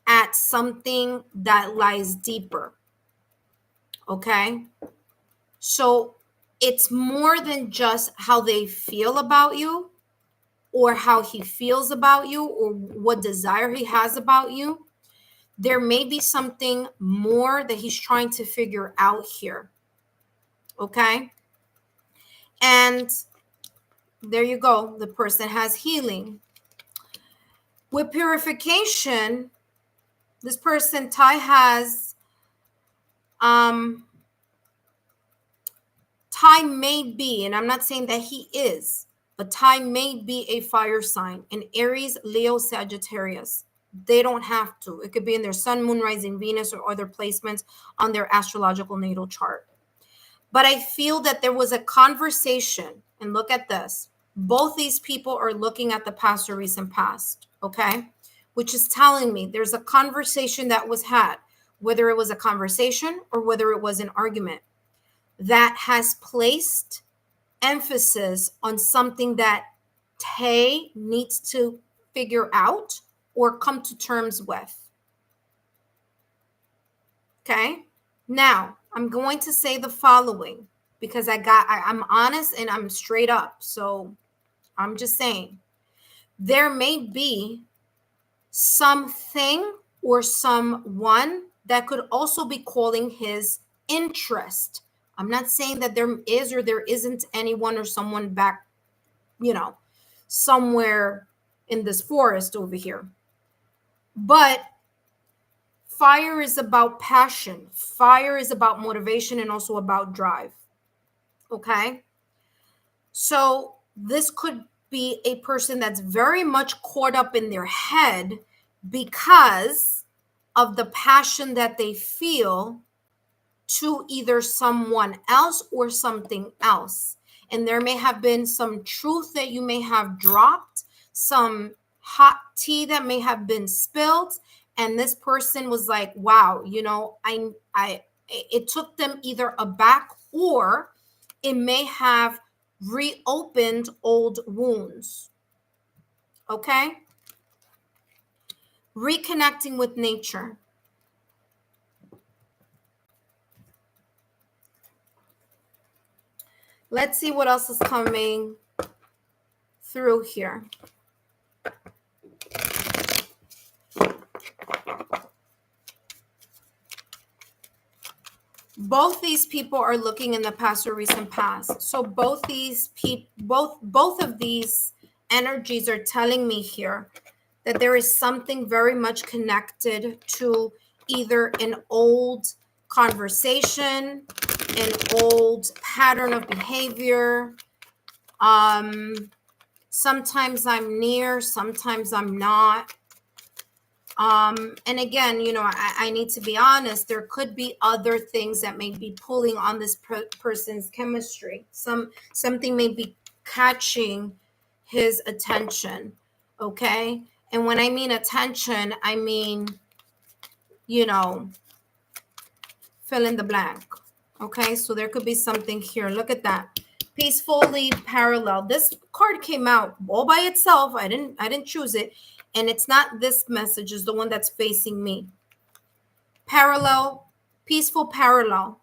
at something that lies deeper. Okay? So it's more than just how they feel about you or how he feels about you or what desire he has about you. There may be something more that he's trying to figure out here. Okay? And there you go. The person has healing. With purification, this person, Ty, has Ty may be, and I'm not saying that he is, but Ty may be a fire sign, an Aries, Leo, Sagittarius. They don't have to. It could be in their sun, moon, rising, Venus, or other placements on their astrological natal chart. But I feel that there was a conversation, and look at this. Both these people are looking at the past or recent past, okay? Which is telling me there's a conversation that was had, whether it was a conversation or whether it was an argument, that has placed emphasis on something that Tay needs to figure out or come to terms with. Okay? Now, I'm going to say the following because I'm honest and I'm straight up. So I'm just saying there may be something or someone that could also be calling his interest. I'm not saying that there is or there isn't anyone or someone back, you know, somewhere in this forest over here. But fire is about passion. Fire is about motivation and also about drive. Okay? So this could be a person that's very much caught up in their head because of the passion that they feel to either someone else or something else. And there may have been some truth that you may have dropped, some hot tea that may have been spilled, and this person was like, wow, you know, it took them either aback or it may have reopened old wounds. Okay? Reconnecting with nature. Let's see what else is coming through here. Both these people are looking in the past or recent past. So both these people, both of these energies are telling me here that there is something very much connected to either an old conversation, an old pattern of behavior. Sometimes I'm near, sometimes I'm not. And again, I need to be honest, there could be other things that may be pulling on this person's chemistry. Something may be catching his attention. Okay. And when I mean attention, I mean, fill in the blank. Okay. So there could be something here. Look at that. Peaceful lead parallel. This card came out all by itself. I didn't choose it. And it's not this message, is the one that's facing me. Parallel, peaceful parallel.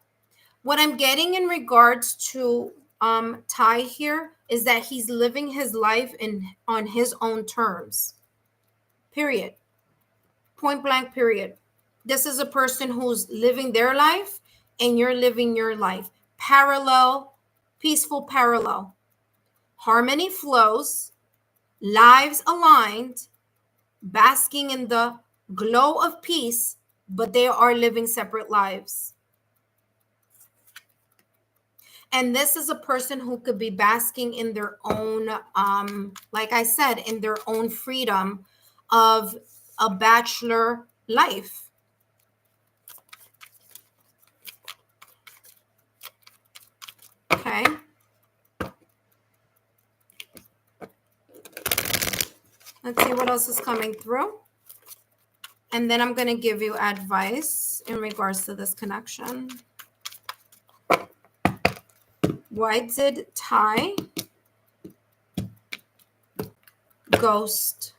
What I'm getting in regards to Ty here is that he's living his life on his own terms. Period. Point blank, period. This is a person who's living their life and you're living your life. Parallel, peaceful parallel. Harmony flows, lives aligned, basking in the glow of peace, but they are living separate lives. And this is a person who could be basking in their own, like I said, in their own freedom of a bachelor life. Okay. Let's see what else is coming through. And then I'm going to give you advice in regards to this connection. Why did Ty ghost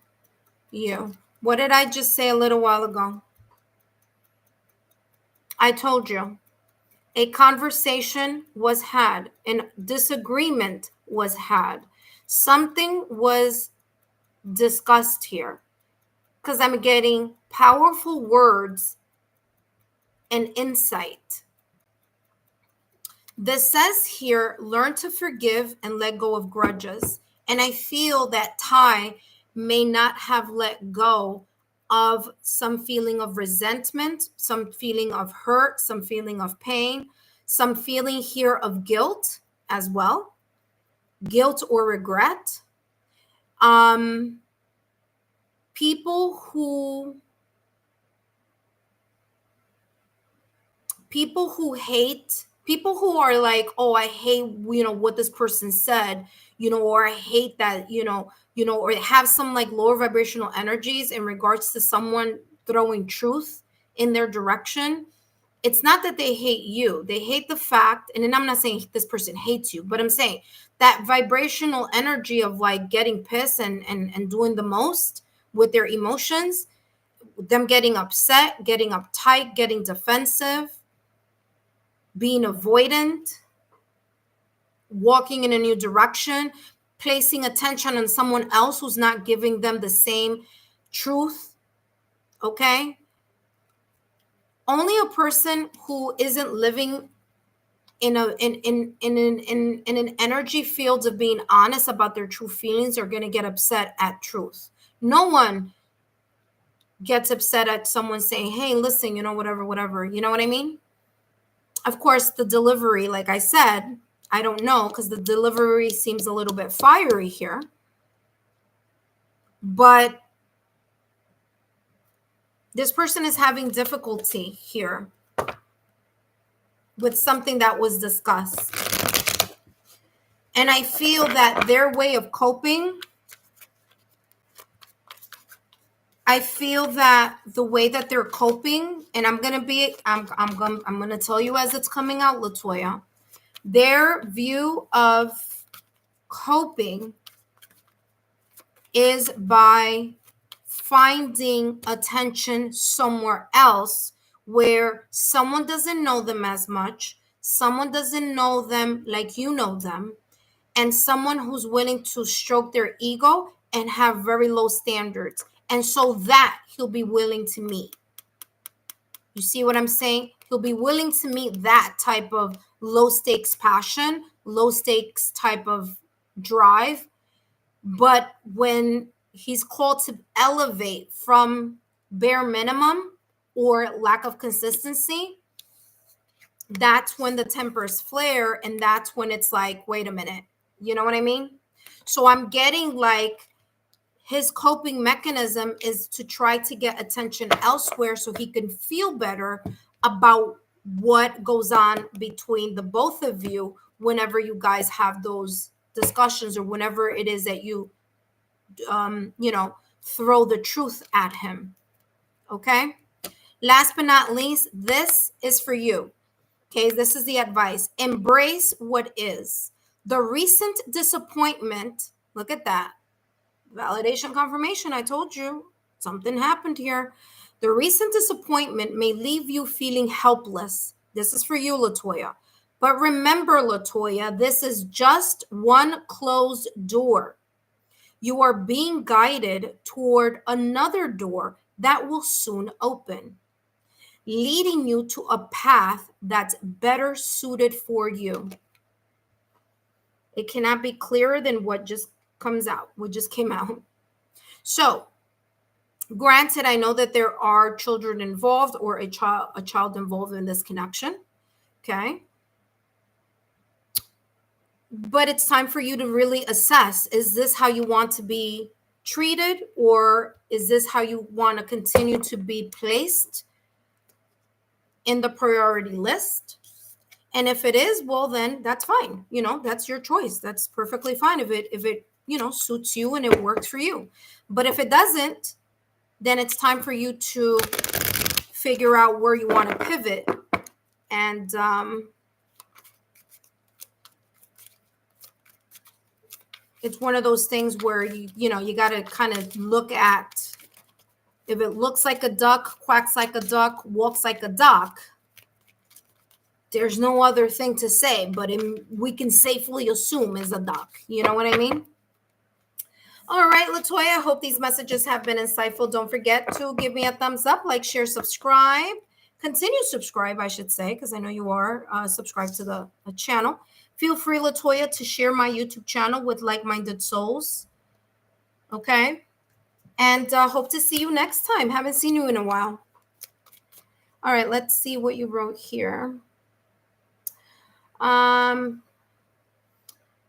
you? What did I just say a little while ago? I told you a conversation was had, and disagreement was had. Something was discussed here because I'm getting powerful words and insight. This says here, learn to forgive and let go of grudges. And I feel that Ty may not have let go of some feeling of resentment, some feeling of hurt, some feeling of pain, some feeling here of guilt as well, guilt or regret. People who hate, people who are like, oh, I hate, what this person said, or I hate that, or have some like lower vibrational energies in regards to someone throwing truth in their direction. It's not that they hate you. They hate the fact, and then I'm not saying this person hates you, but I'm saying that vibrational energy of like getting pissed and doing the most with their emotions, them getting upset, getting uptight, getting defensive, being avoidant, walking in a new direction, placing attention on someone else who's not giving them the same truth. Okay? Only a person who isn't living in an energy field of being honest about their true feelings are going to get upset at truth. No one gets upset at someone saying, hey, listen, whatever. You know what I mean? Of course, the delivery, like I said, I don't know, because the delivery seems a little bit fiery here. But this person is having difficulty here with something that was discussed. And I feel that their way of coping, I feel that the way that they're coping, and I'm going to tell you as it's coming out, Latoya, their view of coping is by finding attention somewhere else where someone doesn't know them as much, someone doesn't know them like you know them, and someone who's willing to stroke their ego and have very low standards. And so that he'll be willing to meet. You see what I'm saying? He'll be willing to meet that type of low stakes passion, low stakes type of drive. But when he's called to elevate from bare minimum or lack of consistency, that's when the tempers flare, and that's when it's like, wait a minute, you know what I mean? So I'm getting like his coping mechanism is to try to get attention elsewhere so he can feel better about what goes on between the both of you whenever you guys have those discussions, or whenever it is that you throw the truth at him. Okay. Last but not least, this is for you. Okay, this is the advice. Embrace what is. The recent disappointment, look at that. Validation confirmation. I told you something happened here. The recent disappointment may leave you feeling helpless. This is for you, Latoya. But remember, Latoya, this is just one closed door. You are being guided toward another door that will soon open, leading you to a path that's better suited for you. It cannot be clearer than what just came out. So, granted, I know that there are children involved, or a child involved in this connection. Okay. But it's time for you to really assess, is this how you want to be treated, or is this how you want to continue to be placed in the priority list? And if it is, well, then that's fine. That's your choice. That's perfectly fine if it suits you and it works for you. But if it doesn't, then it's time for you to figure out where you want to pivot. And it's one of those things where you got to kind of look at, if it looks like a duck, quacks like a duck, walks like a duck, there's no other thing to say, but we can safely assume is a duck. You know what I mean? All right, Latoya, I hope these messages have been insightful. Don't forget to give me a thumbs up, like, share, subscribe. Continue subscribe, I should say, because I know you are subscribed to the channel. Feel free, Latoya, to share my YouTube channel with like-minded souls. Okay? And hope to see you next time. Haven't seen you in a while. All right, let's see what you wrote here.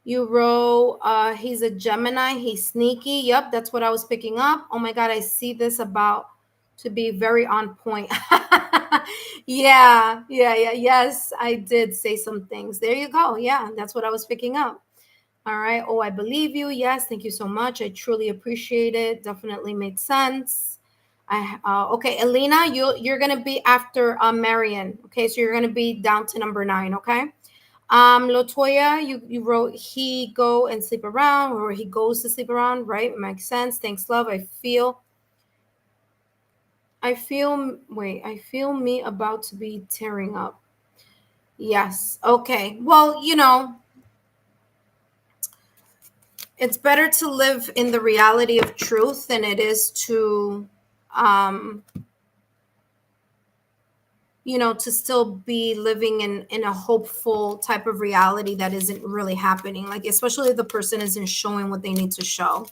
You wrote, he's a Gemini, he's sneaky. Yep, that's what I was picking up. Oh my God, I see this about to be very on point. Yeah. Yes, I did say some things. There you go. Yeah, that's what I was picking up. All right. Oh, I believe you. Yes, thank you so much. I truly appreciate it. Definitely made sense. Okay, Elena, you're gonna be after Marian. Okay, so you're gonna be down to number 9. Okay. Latoya, you wrote he go and sleep around, or he goes to sleep around, right? Makes sense. Thanks, love. I feel me about to be tearing up. Yes. Okay. Well, it's better to live in the reality of truth than it is to to still be living in a hopeful type of reality that isn't really happening. Like, especially if the person isn't showing what they need to show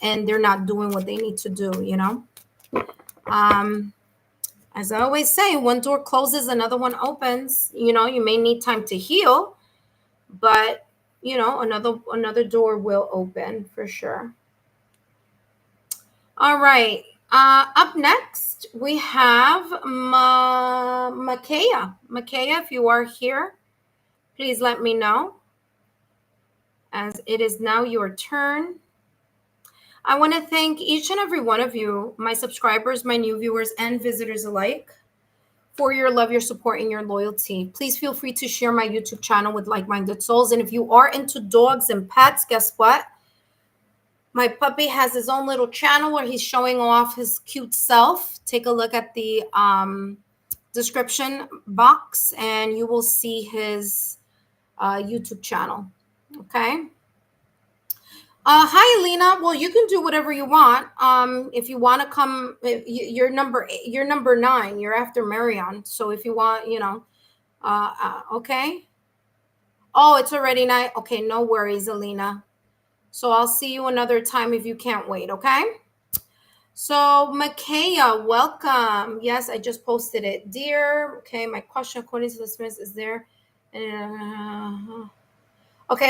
and they're not doing what they need to do, As I always say, one door closes, another one opens. You may need time to heal, but another door will open for sure. All right. Up next, we have Makaya. Makaya, if you are here, please let me know, as it is now your turn. I want to thank each and every one of you, my subscribers, my new viewers, and visitors alike, for your love, your support, and your loyalty. Please feel free to share my YouTube channel with like-minded souls. And if you are into dogs and pets, guess what? My puppy has his own little channel where he's showing off his cute self. Take a look at the description box and you will see his YouTube channel. Okay. Hi, Alina. Well, you can do whatever you want. If you want to come, you're number 9. You're after Marion. So if you want, okay. Oh, it's already 9. Okay, no worries, Alina. So I'll see you another time if you can't wait. Okay. So Makaya, welcome. Yes, I just posted it. Dear, okay, my question according to the Smiths is there. Okay,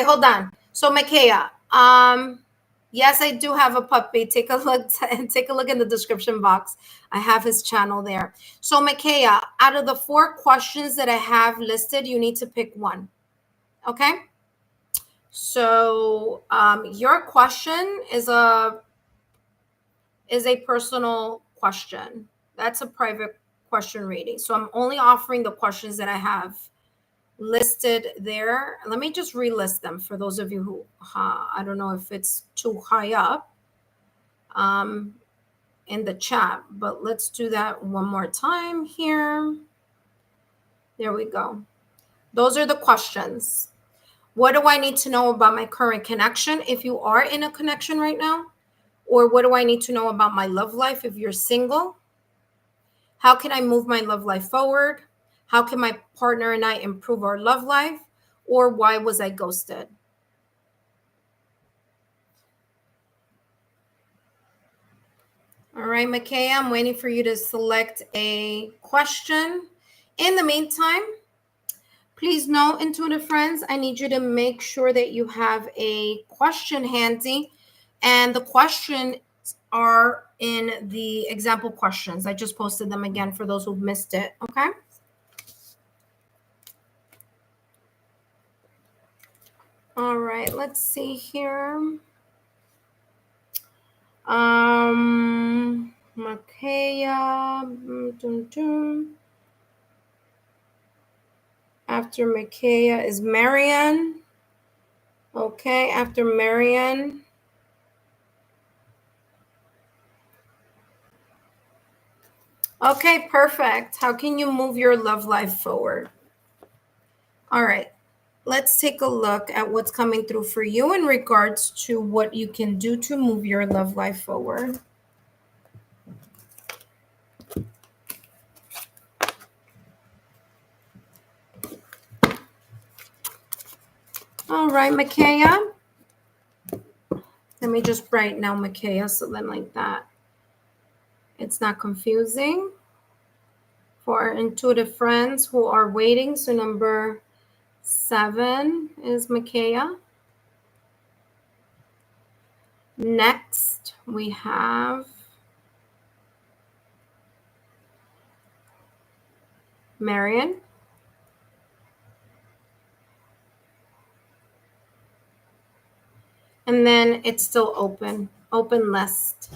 hold on. So Makaya, yes, I do have a puppy. Take a look. Take a look in the description box. I have his channel there. So Makaya, out of the 4 questions that I have listed, you need to pick one. Okay. So your question is a personal question. That's a private question reading. So I'm only offering the questions that I have listed there. Let me just relist them for those of you who I don't know if it's too high up in the chat, but let's do that one more time here. There we go. Those are the questions. What do I need to know about my current connection if you are in a connection right now? Or what do I need to know about my love life if you're single? How can I move my love life forward? How can my partner and I improve our love life? Or why was I ghosted? All right, Makaya, I'm waiting for you to select a question. In the meantime, please note, intuitive friends, I need you to make sure that you have a question handy. And the questions are in the example questions. I just posted them again for those who missed it, okay? All right, let's see here. Makaya. After Makaya is Marianne. Okay, after Marianne. Okay, perfect. How can you move your love life forward? All right, let's take a look at what's coming through for you in regards to what you can do to move your love life forward. All right, Makaya. Let me just write now Makaya, so then like that it's not confusing for our intuitive friends who are waiting. So number 7 is Makaya. Next, we have Marion. And then it's still open list.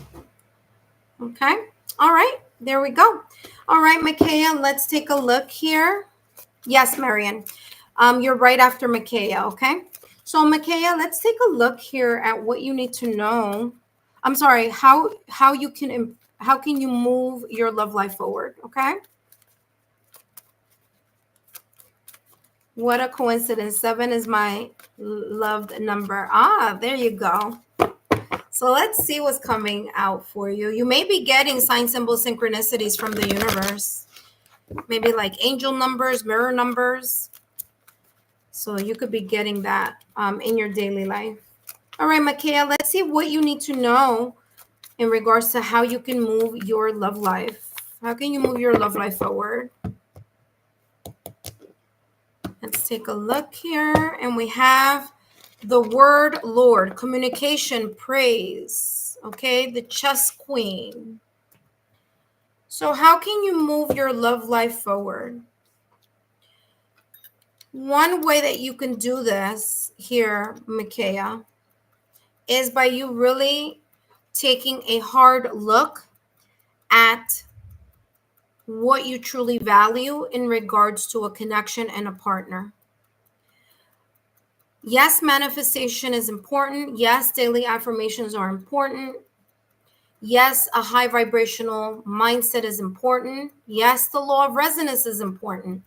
Okay. All right. There we go. All right, Makaya, let's take a look here. Yes, Marion. You're right after Makaya, okay? So Makaya, let's take a look here at what you need to know. I'm sorry, how can you move your love life forward, okay? What a coincidence. 7 is my loved number. Ah, there you go. So let's see what's coming out for you. You may be getting sign symbol synchronicities from the universe. Maybe like angel numbers, mirror numbers. So you could be getting that in your daily life. All right, Makaya, let's see what you need to know in regards to how you can move your love life. How can you move your love life forward? Let's take a look here. And we have the word Lord, communication, praise. Okay, the chess queen. So how can you move your love life forward? One way that you can do this here, Makaya, is by you really taking a hard look at what you truly value in regards to a connection and a partner. Yes, manifestation is important. Yes, daily affirmations are important. Yes, a high vibrational mindset is important. Yes, the law of resonance is important.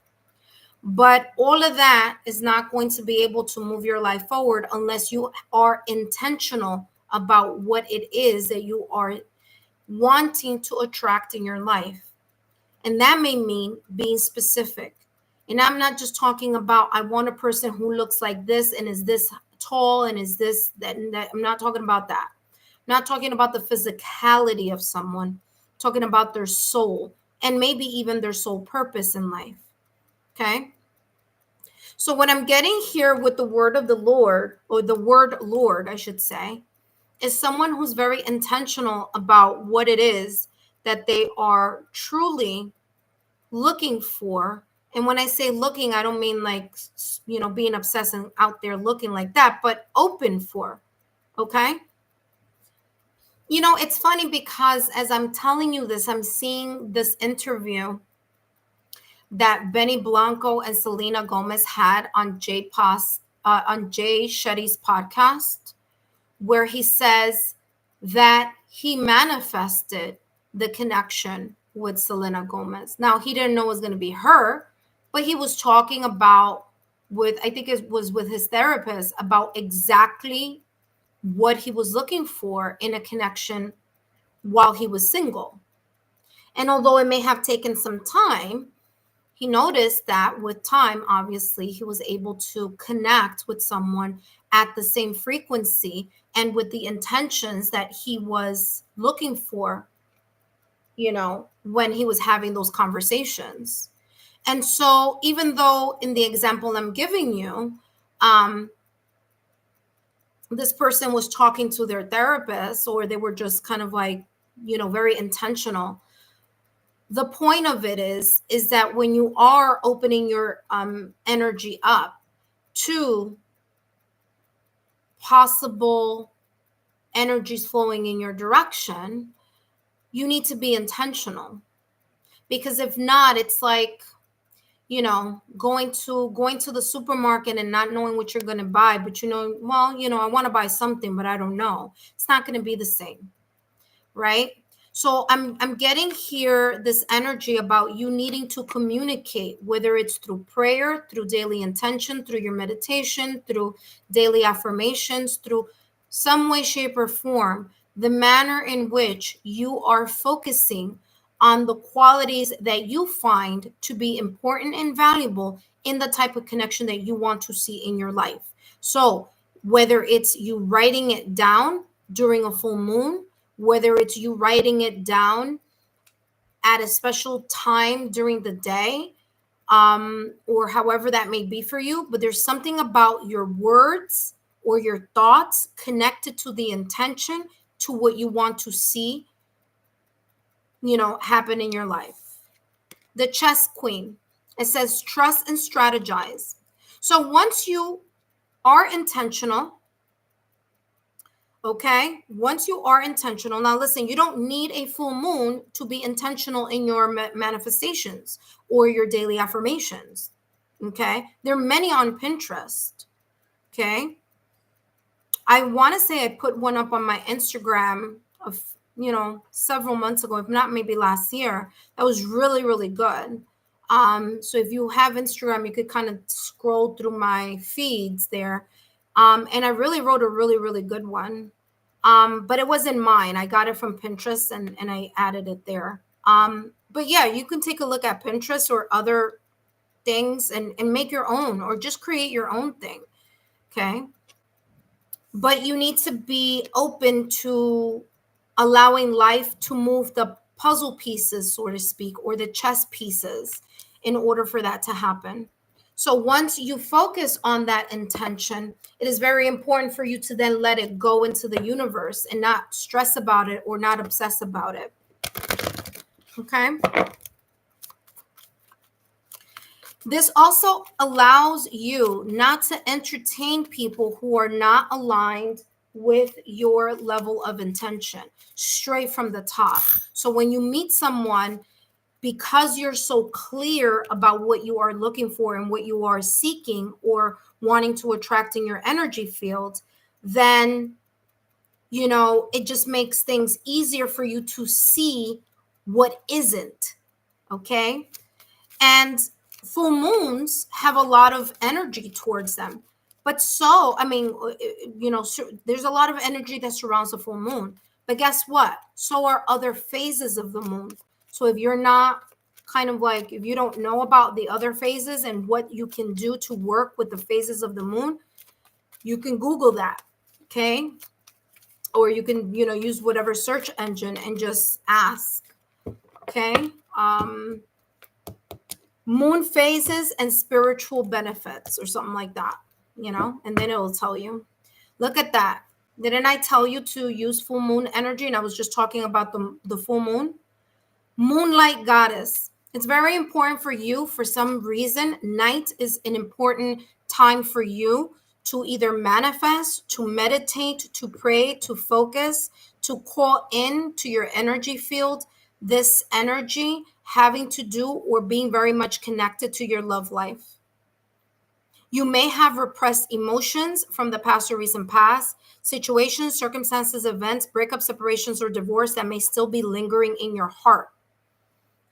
But all of that is not going to be able to move your life forward unless you are intentional about what it is that you are wanting to attract in your life. And that may mean being specific. And I'm not just talking about, I want a person who looks like this and is this tall and is this, that, and that. I'm not talking about that. I'm not talking about the physicality of someone. I'm talking about their soul and maybe even their soul purpose in life. Okay. So what I'm getting here with the word of the Lord, or the word Lord, I should say, is someone who's very intentional about what it is that they are truly looking for. And when I say looking, I don't mean like, being obsessed and out there looking like that, but open for. Okay. It's funny because as I'm telling you this, I'm seeing this interview that Benny Blanco and Selena Gomez had on Jay Shetty's podcast, where he says that he manifested the connection with Selena Gomez. Now, he didn't know it was going to be her, but he was talking about I think it was with his therapist, about exactly what he was looking for in a connection while he was single. And although it may have taken some time, he noticed that with time, obviously, he was able to connect with someone at the same frequency and with the intentions that he was looking for, when he was having those conversations. And so, even though in the example I'm giving you, this person was talking to their therapist, or they were just kind of like, very intentional. The point of it is that when you are opening your energy up to possible energies flowing in your direction, you need to be intentional. Because if not, it's like, going to the supermarket and not knowing what you're going to buy, but I want to buy something, but I don't know. It's not going to be the same, right? So I'm getting here this energy about you needing to communicate, whether it's through prayer, through daily intention, through your meditation, through daily affirmations, through some way, shape, or form, the manner in which you are focusing on the qualities that you find to be important and valuable in the type of connection that you want to see in your life. So whether it's you writing it down during a full moon, whether it's you writing it down at a special time during the day, or however that may be for you, but there's something about your words or your thoughts connected to the intention, to what you want to see, happen in your life. The Chess Queen, it says trust and strategize. So once you are intentional, okay, once you are intentional, now listen, you don't need a full moon to be intentional in your manifestations or your daily affirmations. Okay, there are many on Pinterest. Okay, I want to say I put one up on my Instagram of several months ago, if not maybe last year. That was really, really good. So if you have Instagram, you could kind of scroll through my feeds there. And I really wrote a really, really good one. But it wasn't mine. I got it from Pinterest and I added it there. But yeah, you can take a look at Pinterest or other things and make your own, or just create your own thing. Okay. But you need to be open to allowing life to move the puzzle pieces, so to speak, or the chess pieces, in order for that to happen. So once you focus on that intention, it is very important for you to then let it go into the universe and not stress about it or not obsess about it. Okay. This also allows you not to entertain people who are not aligned with your level of intention, straight from the top. So when you meet someone, because you're so clear about what you are looking for and what you are seeking or wanting to attract in your energy field, then it just makes things easier for you to see what isn't. Okay. And full moons have a lot of energy towards them. But so, I mean, there's a lot of energy that surrounds the full moon. But guess what? So are other phases of the moon. So if you're not if you don't know about the other phases and what you can do to work with the phases of the moon, you can Google that. Okay. Or you can, use whatever search engine and just ask. Okay. Moon phases and spiritual benefits or something like that, and then it'll tell you. Look at that. Didn't I tell you to use full moon energy? And I was just talking about the full moon. Moonlight goddess. It's very important for you. For some reason, night is an important time for you to either manifest, to meditate, to pray, to focus, to call in to your energy field. This energy having to do or being very much connected to your love life. You may have repressed emotions from the past or recent past, situations, circumstances, events, breakup, separations, or divorce that may still be lingering in your heart.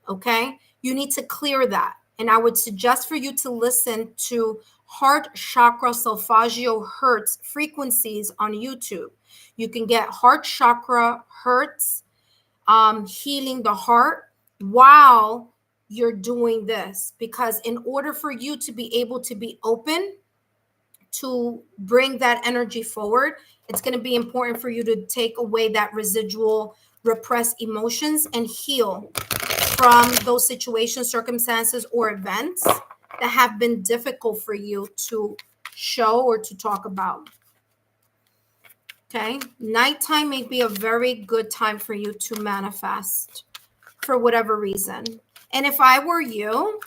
Okay? You need to clear that. And I would suggest for you to listen to heart chakra solfeggio hertz frequencies on YouTube. You can get heart chakra hertz, healing the heart, while you're doing this, because in order for you to be able to be open to bring that energy forward, it's going to be important for you to take away that residual repressed emotions and heal from those situations, circumstances, or events that have been difficult for you to show or to talk about. Okay. Nighttime may be a very good time for you to manifest for whatever reason. And if I were you,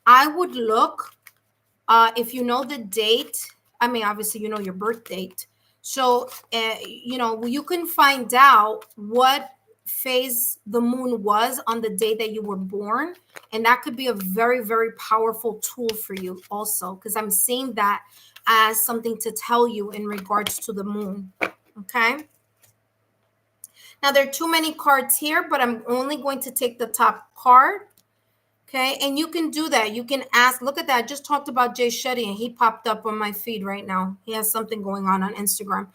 I would look, if you know the date, I mean, obviously, you know your birth date. So, you can find out what phase the moon was on the day that you were born. And that could be a very, very powerful tool for you also, because I'm seeing that as something to tell you in regards to the moon. Okay. Now, there are too many cards here, but I'm only going to take the top card. Okay. And you can do that. You can ask. Look at that. I just talked about Jay Shetty and he popped up on my feed right now. He has something going on Instagram.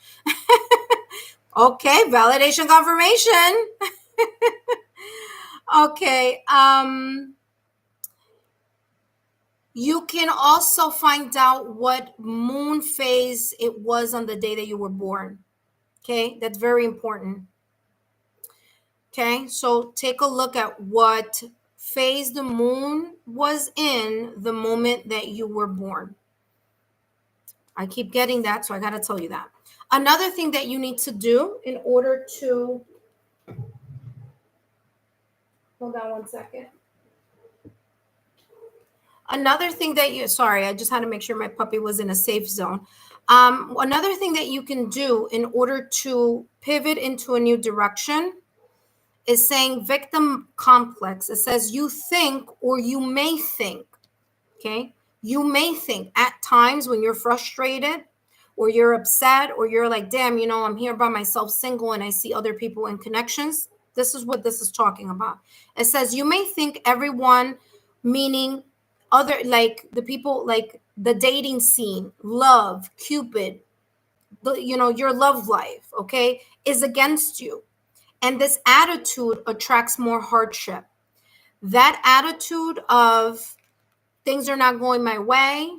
Okay. Validation confirmation. Okay. You can also find out what moon phase it was on the day that you were born. Okay. That's very important. Okay. So take a look at what phase the moon was in the moment that you were born. I keep getting that, so I got to tell you that. Another thing that you need to do in order to, hold on one second. Another thing that sorry, I just had to make sure my puppy was in a safe zone. Another thing that you can do in order to pivot into a new direction is saying victim complex. It says you think, or you may think, okay? You may think at times when you're frustrated or you're upset or you're like, damn, I'm here by myself single and I see other people in connections. This is what this is talking about. It says you may think everyone, meaning other, like the people, like the dating scene, love, Cupid, your love life, okay, is against you. And this attitude attracts more hardship. That attitude of things are not going my way,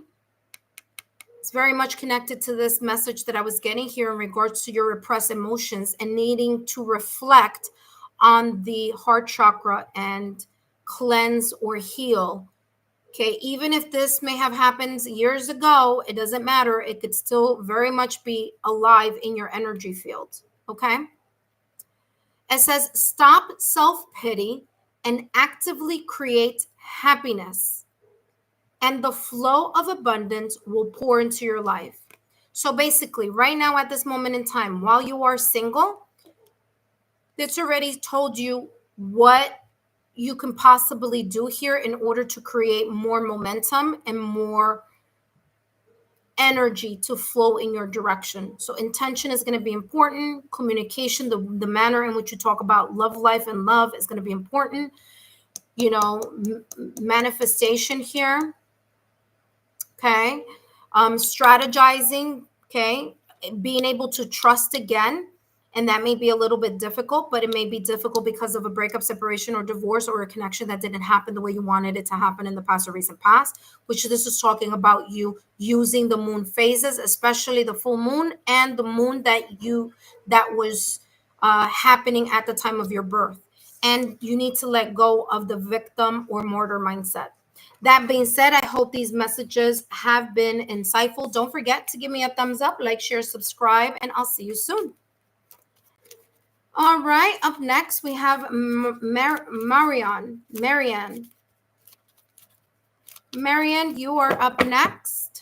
it's very much connected to this message that I was getting here in regards to your repressed emotions and needing to reflect on the heart chakra and cleanse or heal. Okay, even if this may have happened years ago, it doesn't matter. It could still very much be alive in your energy field. Okay. It says, stop self-pity and actively create happiness, and the flow of abundance will pour into your life. So basically, right now at this moment in time, while you are single, it's already told you what you can possibly do here in order to create more momentum and more energy to flow in your direction. So intention is going to be important. Communication, the manner in which you talk about love life and love is going to be important. You know, manifestation here. Okay. Strategizing. Okay. Being able to trust again. And that may be a little bit difficult, but it may be difficult because of a breakup, separation, or divorce, or a connection that didn't happen the way you wanted it to happen in the past or recent past, which this is talking about you using the moon phases, especially the full moon and the moon that was happening at the time of your birth. And you need to let go of the victim or martyr mindset. That being said, I hope these messages have been insightful. Don't forget to give me a thumbs up, like, share, subscribe, and I'll see you soon. All right, up next we have Marianne. Marianne, you are up next.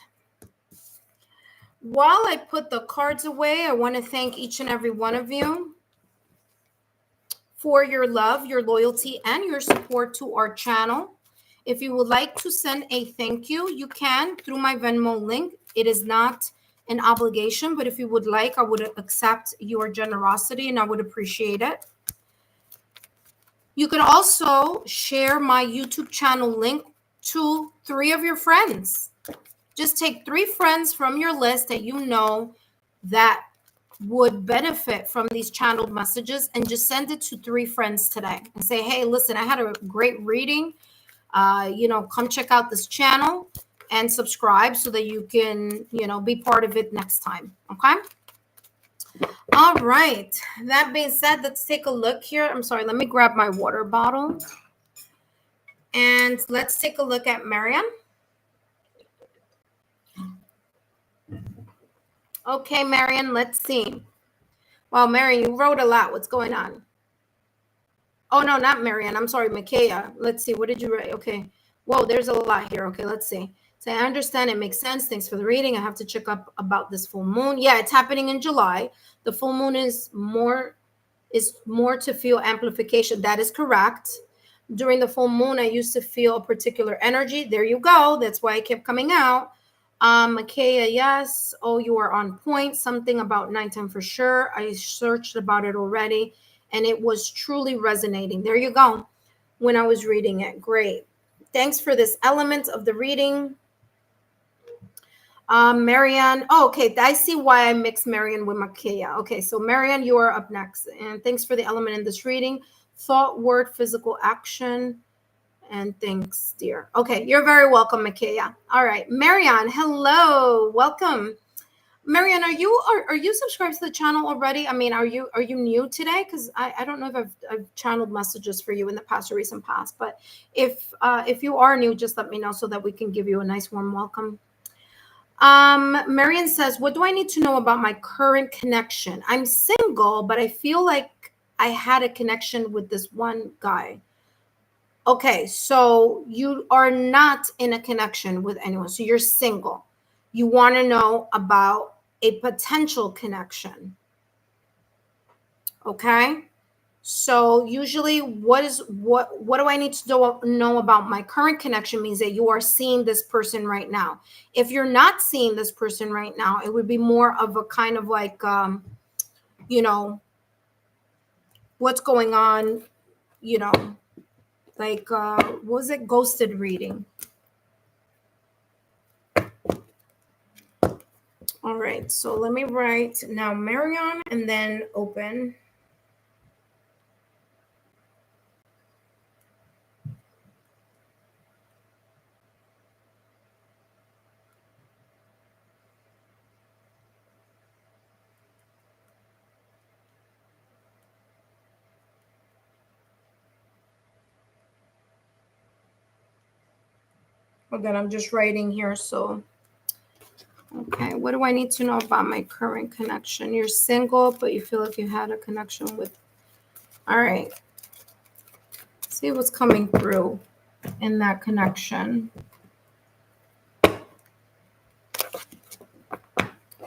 While I put the cards away, I want to thank each and every one of you for your love, your loyalty, and your support to our channel. If you would like to send a thank you, you can through my Venmo link. It is not an obligation, but if you would like, I would accept your generosity and I would appreciate it. You can also share my YouTube channel link to 3 of your friends. Just take 3 friends from your list that you know that would benefit from these channeled messages and just send it to 3 friends today and say, hey, listen, I had a great reading. Come check out this channel and subscribe so that you can, be part of it next time. Okay. All right. That being said, let's take a look here. I'm sorry. Let me grab my water bottle. And let's take a look at Marianne. Okay, Marianne, let's see. Wow, Marianne, you wrote a lot. What's going on? Oh, no, not Marianne. I'm sorry, Makaya. Let's see. What did you write? Okay. Whoa, there's a lot here. Okay, let's see. So I understand. It makes sense. Thanks for the reading. I have to check up about this full moon. Yeah, it's happening in July. The full moon is more to feel amplification. That is correct. During the full moon, I used to feel a particular energy. There you go. That's why it kept coming out. Makaya, yes. Oh, you are on point. Something about nighttime for sure. I searched about it already, and it was truly resonating. There you go. When I was reading it. Great. Thanks for this element of the reading. Marianne. Oh, okay. I see why I mixed Marianne with Makaya. Okay, so Marianne, you are up next. And thanks for the element in this reading. Thought, word, physical action. And thanks, dear. Okay, you're very welcome, Makaya. All right, Marianne, hello, welcome. Marianne, are you subscribed to the channel already? I mean, are you new today? Because I don't know if I've channeled messages for you in the past or recent past, but if you are new, just let me know so that we can give you a nice warm welcome. Marianne says, what do I need to know about my current connection? I'm single, but I feel like I had a connection with this one guy. Okay, so you are not in a connection with anyone. So you're single. You want to know about a potential connection. Okay? So usually what do I need to know about my current connection means that you are seeing this person right now. If you're not seeing this person right now, it would be more of a kind of like what's going on, like what was it, ghosted reading. All right, so let me write now Marianne and then open. Again, I'm just writing here, so okay, what do I need to know about my current connection? You're single, but you feel like you had a connection with. All right. See what's coming through in that connection. All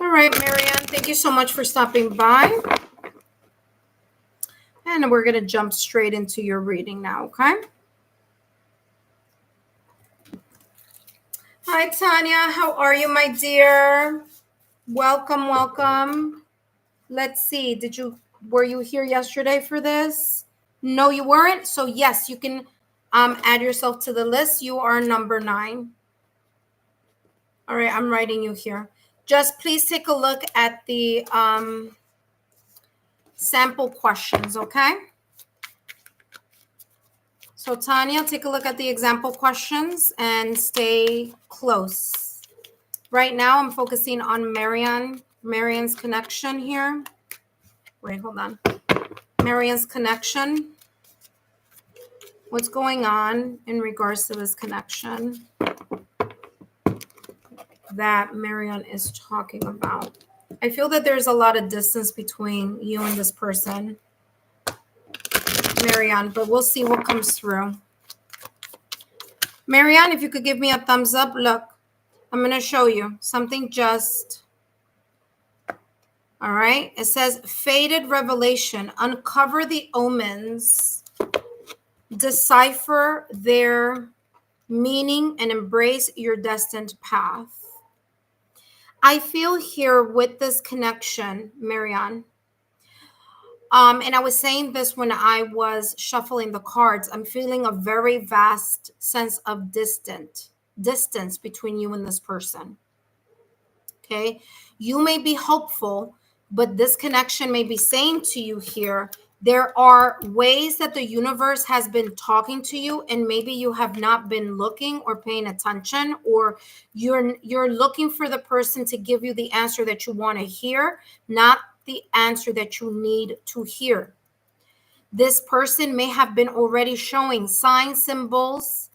right, Marianne, thank you so much for stopping by. And we're going to jump straight into your reading now, okay? Hi, Tanya. How are you, my dear? Welcome, welcome. Let's see. Were you here yesterday for this? No, you weren't. So yes, you can add yourself to the list. You are number 9. All right, I'm writing you here. Just please take a look at the sample questions, okay? So Tanya, take a look at the example questions and stay close. Right now, I'm focusing on Marianne's connection here. Wait, hold on. Marianne's connection. What's going on in regards to this connection that Marianne is talking about? I feel that there's a lot of distance between you and this person, Marianne, but we'll see what comes through. Marianne, if you could give me a thumbs up, look, I'm going to show you something just... All right. It says faded revelation. Uncover the omens. Decipher their meaning and embrace your destined path. I feel here with this connection, Marianne. And I was saying this when I was shuffling the cards. I'm feeling a very vast sense of distance between you and this person. Okay. You may be hopeful, but this connection may be saying to you here, there are ways that the universe has been talking to you, and maybe you have not been looking or paying attention, or you're looking for the person to give you the answer that you want to hear, not the answer that you need to hear. This person may have been already showing signs, symbols,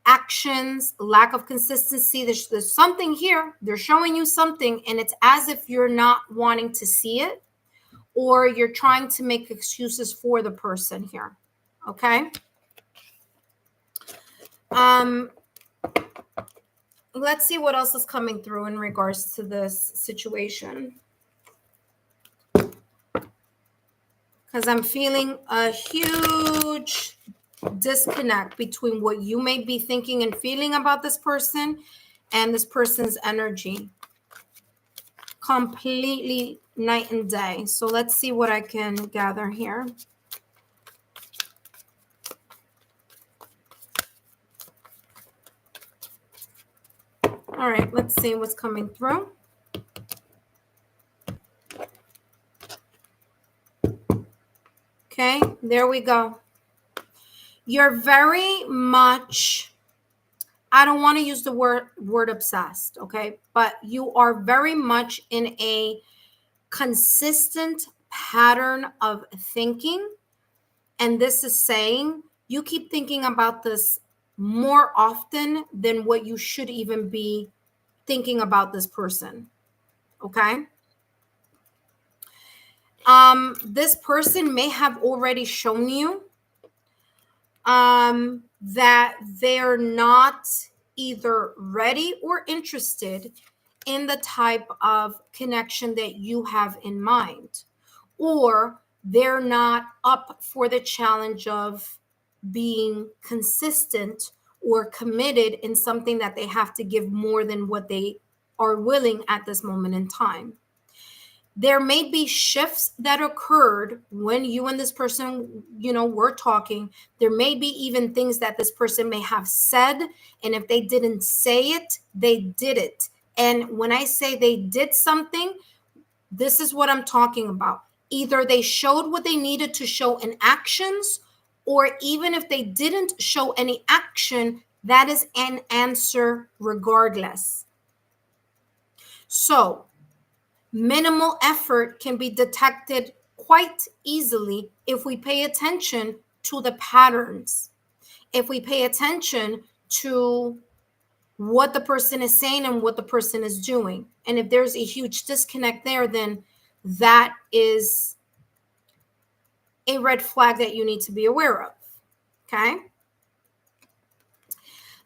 actions, lack of consistency. There's something here. They're showing you something, and it's as if you're not wanting to see it, or you're trying to make excuses for the person here. Okay. Let's see what else is coming through in regards to this situation. Because I'm feeling a huge disconnect between what you may be thinking and feeling about this person and this person's energy. Completely night and day. So let's see what I can gather here. All right, let's see what's coming through. Okay, there we go. You're very much, I don't want to use the word obsessed, okay? But you are very much in a consistent pattern of thinking. And this is saying you keep thinking about this more often than what you should even be thinking about this person, okay? This person may have already shown you that they're not either ready or interested in the type of connection that you have in mind, or they're not up for the challenge of being consistent or committed in something that they have to give more than what they are willing at this moment in time. There may be shifts that occurred when you and this person, were talking. There may be even things that this person may have said, and if they didn't say it, they did it. And when I say they did something, this is what I'm talking about. Either they showed what they needed to show in actions, or even if they didn't show any action, that is an answer regardless. So minimal effort can be detected quite easily if we pay attention to the patterns, if we pay attention to what the person is saying and what the person is doing. And if there's a huge disconnect there, then that is a red flag that you need to be aware of. Okay.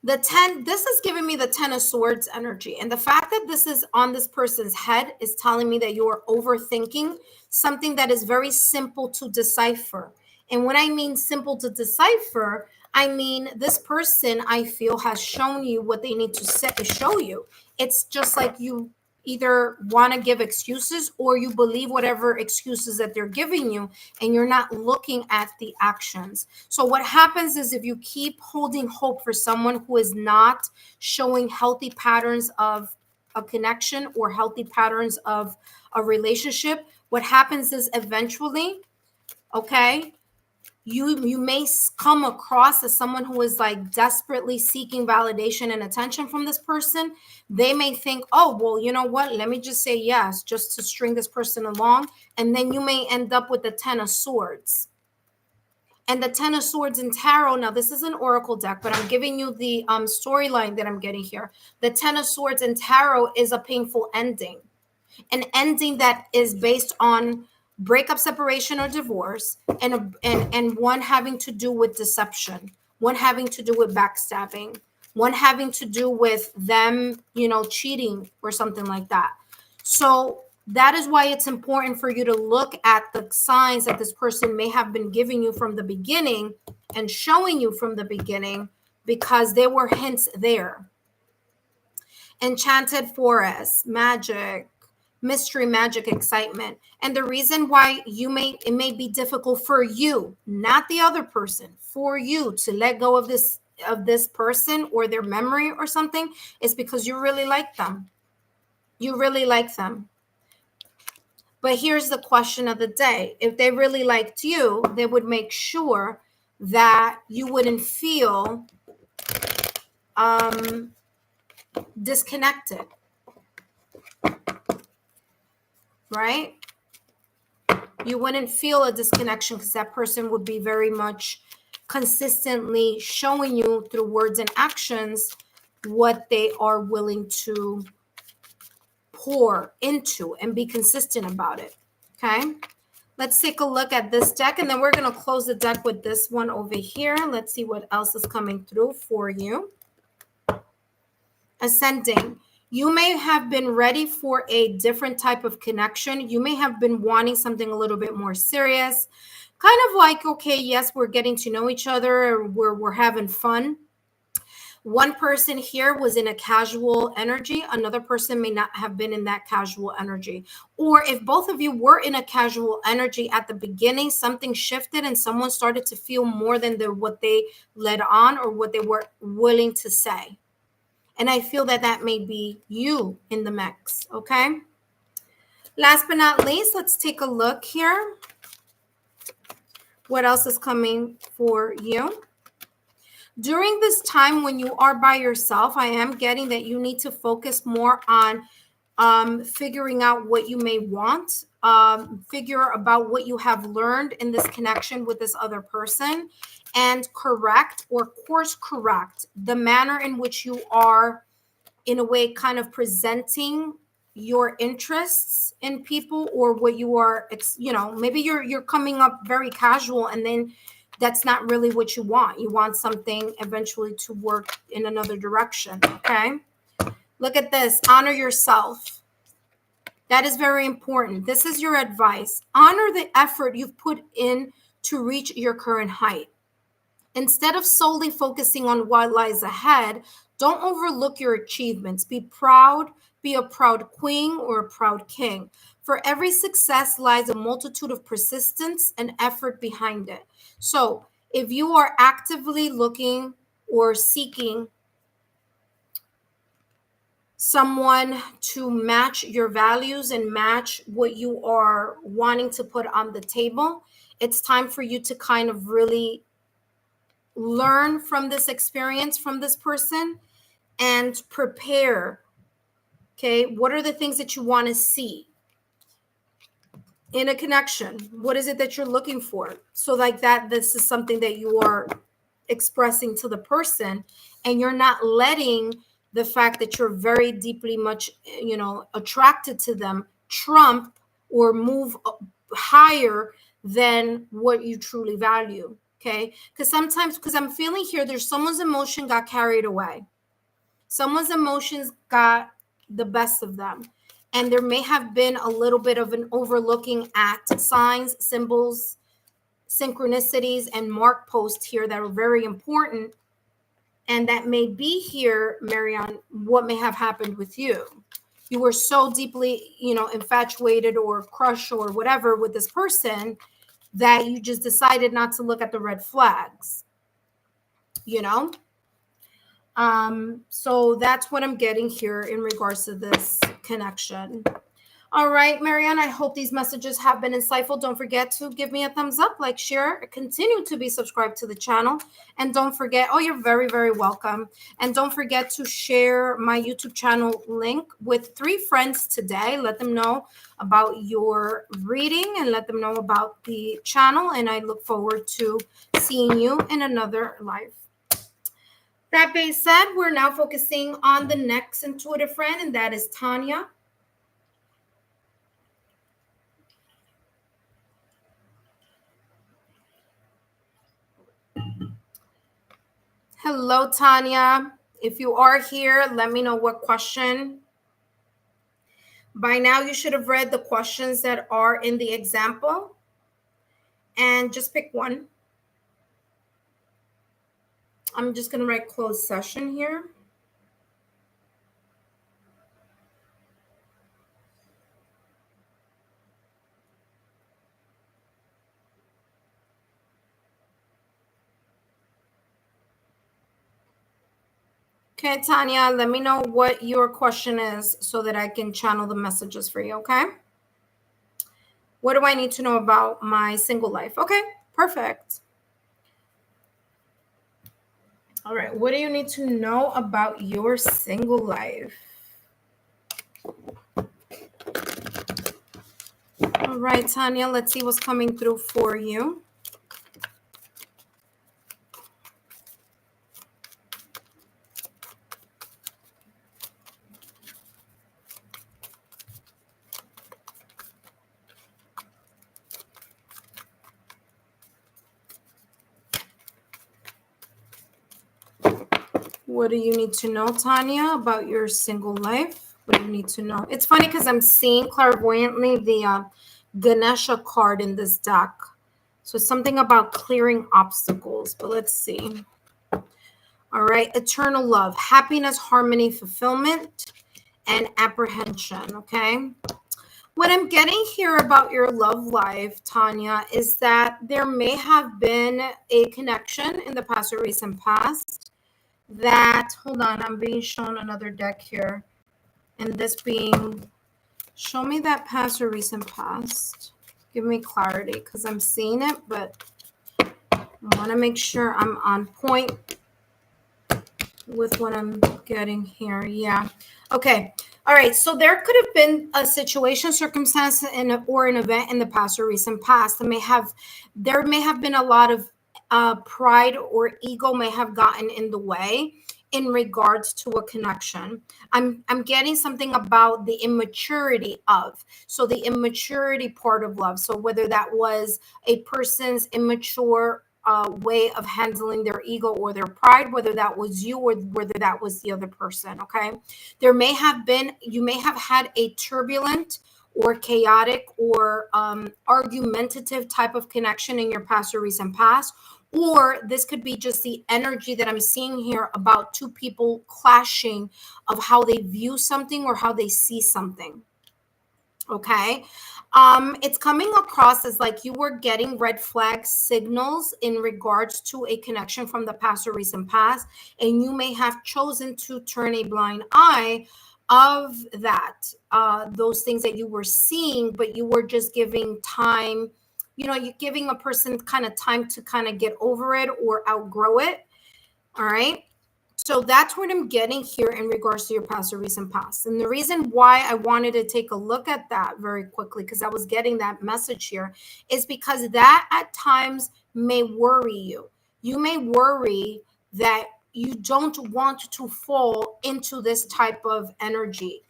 This is giving me the 10 of Swords energy. And the fact that this is on this person's head is telling me that you are overthinking something that is very simple to decipher. And when I mean simple to decipher, I mean, this person, I feel, has shown you what they need to show you. It's just like you either want to give excuses or you believe whatever excuses that they're giving you, and you're not looking at the actions. So what happens is, if you keep holding hope for someone who is not showing healthy patterns of a connection or healthy patterns of a relationship, what happens is eventually, okay, you may come across as someone who is like desperately seeking validation and attention from this person. They may think, oh, well, you know what, let me just say yes just to string this person along. And then you may end up with the 10 of Swords. And the 10 of Swords in tarot, now this is an oracle deck, but I'm giving you the storyline that I'm getting here. The 10 of Swords in tarot is a painful ending, an ending that is based on breakup, separation, or divorce, and one having to do with deception, one having to do with backstabbing, one having to do with them, cheating or something like that. So that is why it's important for you to look at the signs that this person may have been giving you from the beginning and showing you from the beginning, because there were hints there. Enchanted forest, magic, mystery, magic, excitement. And the reason why it may be difficult for you, not the other person, for you to let go of this person or their memory or something, is because you really like them. You really like them. But here's the question of the day. If they really liked you, they would make sure that you wouldn't feel disconnected. Right? You wouldn't feel a disconnection, because that person would be very much consistently showing you through words and actions what they are willing to pour into, and be consistent about it. Okay, let's take a look at this deck, and then we're going to close the deck with this one over here. Let's see what else is coming through for you. Ascending. You may have been ready for a different type of connection. You may have been wanting something a little bit more serious, kind of like, okay, yes, we're getting to know each other, we're having fun. One person here was in a casual energy. Another person may not have been in that casual energy. Or if both of you were in a casual energy at the beginning, something shifted and someone started to feel more than what they led on or what they were willing to say. And I feel that may be you in the mix, okay? Last but not least, let's take a look here. What else is coming for you? During this time when you are by yourself, I am getting that you need to focus more on figuring out what you may want, figure about what you have learned in this connection with this other person, and correct or course correct the manner in which you are, in a way, kind of presenting your interests in people, or what you are, maybe you're coming up very casual, and then that's not really what you want. You want something eventually to work in another direction. Okay, look at this. Honor yourself. That is very important. This is your advice. Honor the effort you've put in to reach your current height. Instead of solely focusing on what lies ahead, don't overlook your achievements. Be proud. Be a proud queen or a proud king. For every success lies a multitude of persistence and effort behind it. So if you are actively looking or seeking someone to match your values and match what you are wanting to put on the table, it's time for you to kind of really learn from this experience, from this person, and prepare. Okay, what are the things that you want to see in a connection? What is it that you're looking for? So like that, this is something that you are expressing to the person, and you're not letting the fact that you're very deeply much, attracted to them trump or move higher than what you truly value. Okay, because I'm feeling here, there's someone's emotion got carried away. Someone's emotions got the best of them. And there may have been a little bit of an overlooking at signs, symbols, synchronicities and mark posts here that are very important and that may be here, Marianne, what may have happened with you. You were so deeply, infatuated or crushed or whatever with this person that you just decided not to look at the red flags, So that's what I'm getting here in regards to this connection. All right, Marianne, I hope these messages have been insightful. Don't forget to give me a thumbs up, like, share, continue to be subscribed to the channel. And don't forget, you're very, very welcome. And don't forget to share my YouTube channel link with 3 friends today. Let them know about your reading and let them know about the channel. And I look forward to seeing you in another live. That being said, we're now focusing on the next intuitive friend, and that is Tanya. Hello, Tanya. If you are here, let me know what question. By now, you should have read the questions that are in the example. And just pick one. I'm just going to write closed session here. Okay, Tanya, let me know what your question is so that I can channel the messages for you, okay? What do I need to know about my single life? Okay, perfect. All right, what do you need to know about your single life? All right, Tanya, let's see what's coming through for you. What do you need to know, Tanya, about your single life? What do you need to know? It's funny because I'm seeing clairvoyantly the Ganesha card in this deck. So something about clearing obstacles, but let's see. All right, eternal love, happiness, harmony, fulfillment, and apprehension, okay? What I'm getting here about your love life, Tanya, is that there may have been a connection in the past or recent past that, hold on, I'm being shown another deck here. And this being, show me that past or recent past. Give me clarity because I'm seeing it, but I want to make sure I'm on point with what I'm getting here. Yeah. Okay. All right. So there could have been a situation, circumstance, or an event in the past or recent past that there may have been a lot of pride or ego may have gotten in the way in regards to a connection. I'm getting something about the immaturity of, so the immaturity part of love. So whether that was a person's immature way of handling their ego or their pride, whether that was you or whether that was the other person. Okay. You may have had a turbulent or chaotic or argumentative type of connection in your past or recent past. Or this could be just the energy that I'm seeing here about 2 people clashing of how they view something or how they see something. Okay. It's coming across as like you were getting red flag signals in regards to a connection from the past or recent past, and you may have chosen to turn a blind eye of that, those things that you were seeing, but you were just giving time, you're giving a person kind of time to kind of get over it or outgrow it. All right. So that's what I'm getting here in regards to your past or recent past. And the reason why I wanted to take a look at that very quickly, because I was getting that message here, is because that at times may worry you. You may worry that you don't want to fall into this type of energy,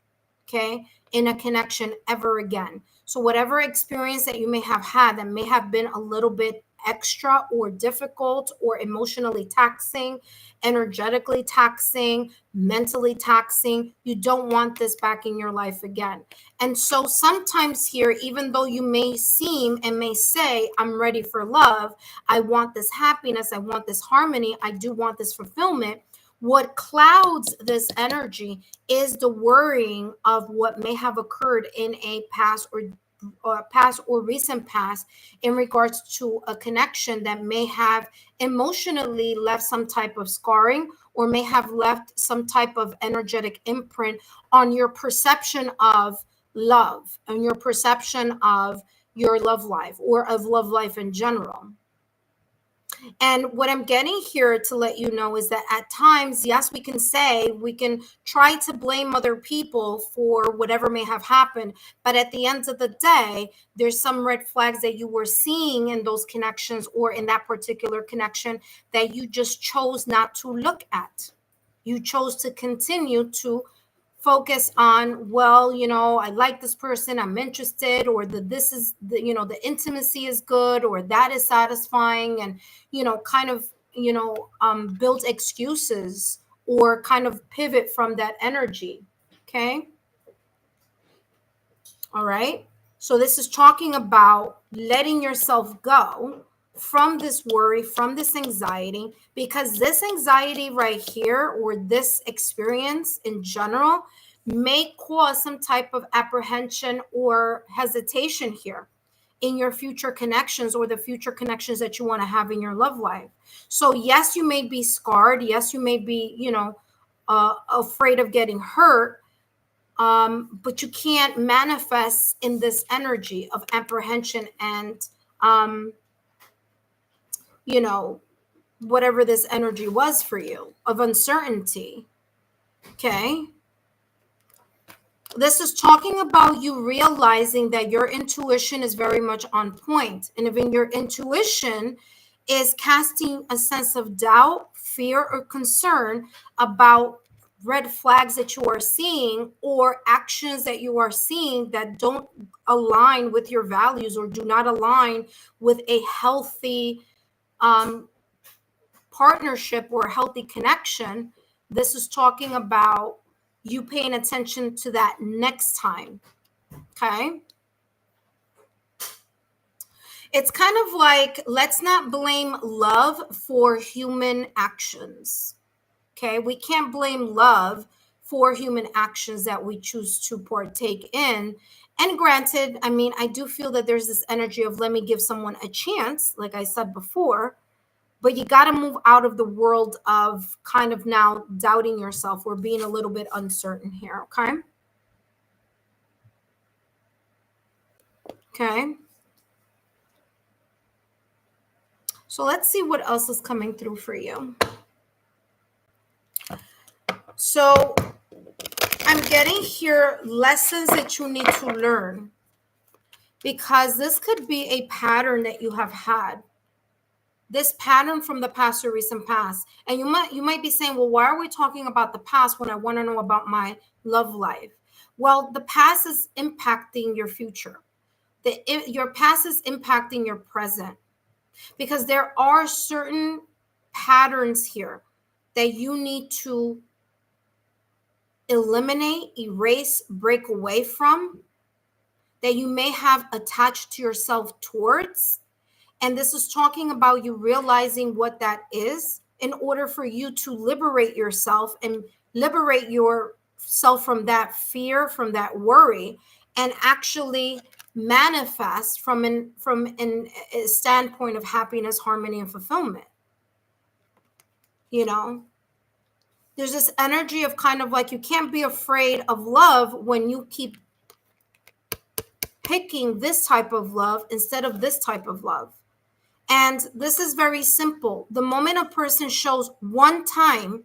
okay, in a connection ever again. So whatever experience that you may have had that may have been a little bit extra or difficult or emotionally taxing, energetically taxing, mentally taxing. You don't want this back in your life again. And so sometimes here, even though you may seem and may say, I'm ready for love, I want this happiness, I want this harmony, I do want this fulfillment, what clouds this energy is the worrying of what may have occurred in a past or recent past in regards to a connection that may have emotionally left some type of scarring or may have left some type of energetic imprint on your perception of love and your perception of your love life or of love life in general. And what I'm getting here to let you know is that at times, yes, we can try to blame other people for whatever may have happened. But at the end of the day, there's some red flags that you were seeing in those connections or in that particular connection that you just chose not to look at. You chose to continue to focus on, well, I like this person, I'm interested, or this is the intimacy is good, or that is satisfying, and kind of build excuses or kind of pivot from that energy. Okay. All right. So this is talking about letting yourself go from this worry, from this anxiety, because this anxiety right here, or this experience in general, may cause some type of apprehension or hesitation here in your future connections or the future connections that you want to have in your love life. So yes, you may be scarred. Yes, you may be, afraid of getting hurt. But you can't manifest in this energy of apprehension and, whatever this energy was for you of uncertainty. Okay. This is talking about you realizing that your intuition is very much on point. And if your intuition is casting a sense of doubt, fear, or concern about red flags that you are seeing or actions that you are seeing that don't align with your values or do not align with a healthy partnership or a healthy connection, this is talking about you paying attention to that next time. Okay. It's kind of like, let's not blame love for human actions. Okay. We can't blame love for human actions that we choose to partake in. And granted, I mean, I do feel that there's this energy of let me give someone a chance, like I said before, but you got to move out of the world of kind of now doubting yourself or being a little bit uncertain here. Okay. Okay. So let's see what else is coming through for you. So I'm getting here lessons that you need to learn, because this could be a pattern that you have had. This pattern from the past or recent past. And you might be saying, well, why are we talking about the past when I want to know about my love life? Well, the past is impacting your future. Your past is impacting your present, because there are certain patterns here that you need to eliminate, erase, break away from, that you may have attached to yourself towards. And this is talking about you realizing what that is in order for you to liberate yourself and liberate yourself from that fear, from that worry, and actually manifest from a standpoint of happiness, harmony, and fulfillment. There's this energy of kind of like you can't be afraid of love when you keep picking this type of love instead of this type of love. And this is very simple. The moment a person shows one time,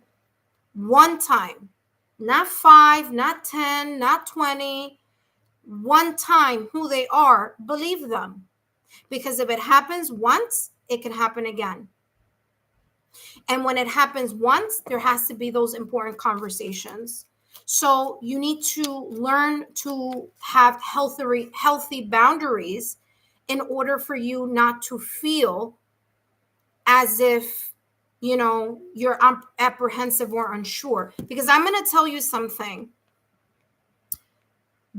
not 5, not 10, not 20, one time who they are, believe them. Because if it happens once, it can happen again. And when it happens once, there has to be those important conversations. So you need to learn to have healthy boundaries in order for you not to feel as if, you're apprehensive or unsure. Because I'm going to tell you something.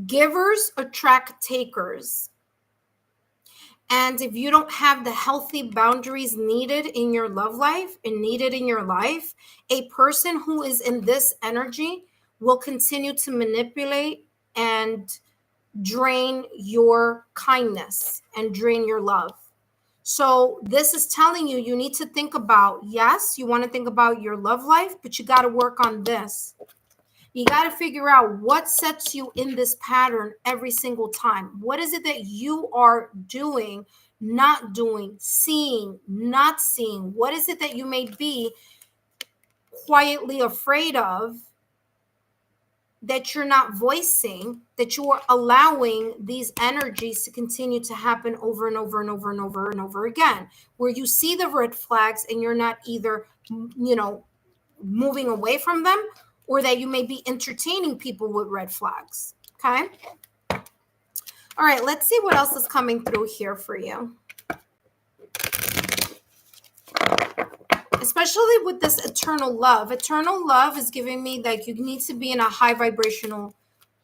Givers attract takers. And if you don't have the healthy boundaries needed in your love life and needed in your life, a person who is in this energy will continue to manipulate and drain your kindness and drain your love. So this is telling you, you need to think about, yes, you want to think about your love life, but you got to work on this. You got to figure out what sets you in this pattern every single time. What is it that you are doing, not doing, seeing, not seeing? What is it that you may be quietly afraid of that you're not voicing, that you are allowing these energies to continue to happen over and over and over and over and over again, where you see the red flags and you're not either, moving away from them, or that you may be entertaining people with red flags. Okay. All right. Let's see what else is coming through here for you. Especially with this eternal love. Eternal love is giving me like you need to be in a high vibrational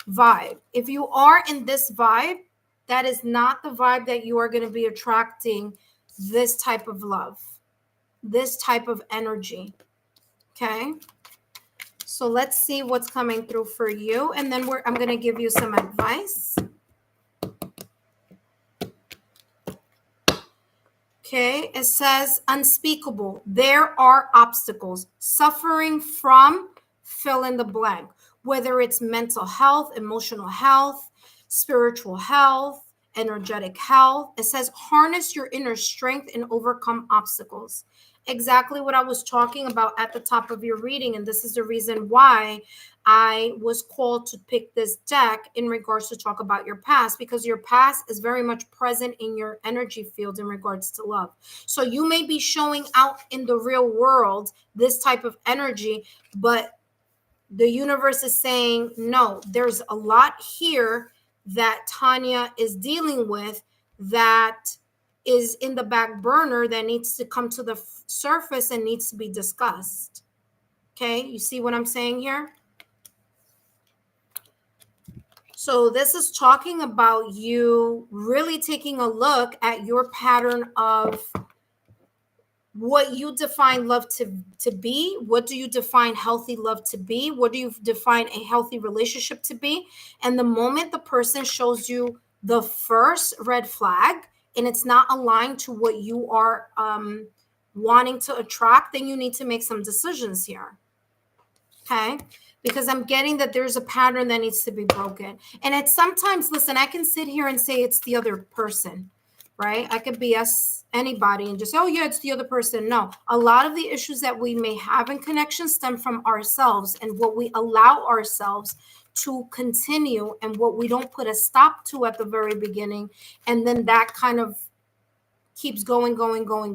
vibe. If you are in this vibe, that is not the vibe that you are going to be attracting this type of love, this type of energy. Okay. So let's see what's coming through for you. And then I'm going to give you some advice. Okay. It says unspeakable. There are obstacles, suffering from fill in the blank, whether it's mental health, emotional health, spiritual health, energetic health. It says harness your inner strength and overcome obstacles. Exactly what I was talking about at the top of your reading. And this is the reason why I was called to pick this deck in regards to talk about your past, because your past is very much present in your energy field in regards to love. So you may be showing out in the real world this type of energy, but the universe is saying, no, there's a lot here that Tanya is dealing with that is in the back burner that needs to come to the surface and needs to be discussed. Okay, you see what I'm saying here? So this is talking about you really taking a look at your pattern of what you define love to be. What do you define healthy love to be? What do you define a healthy relationship to be? And the moment the person shows you the first red flag and it's not aligned to what you are wanting to attract, then you need to make some decisions here. Okay. Because I'm getting that there's a pattern that needs to be broken. And it's sometimes, listen, I can sit here and say it's the other person, right? I could BS anybody and just say, oh yeah, it's the other person. No, a lot of the issues that we may have in connection stem from ourselves and what we allow ourselves to continue and what we don't put a stop to at the very beginning. And then that kind of keeps going, and going,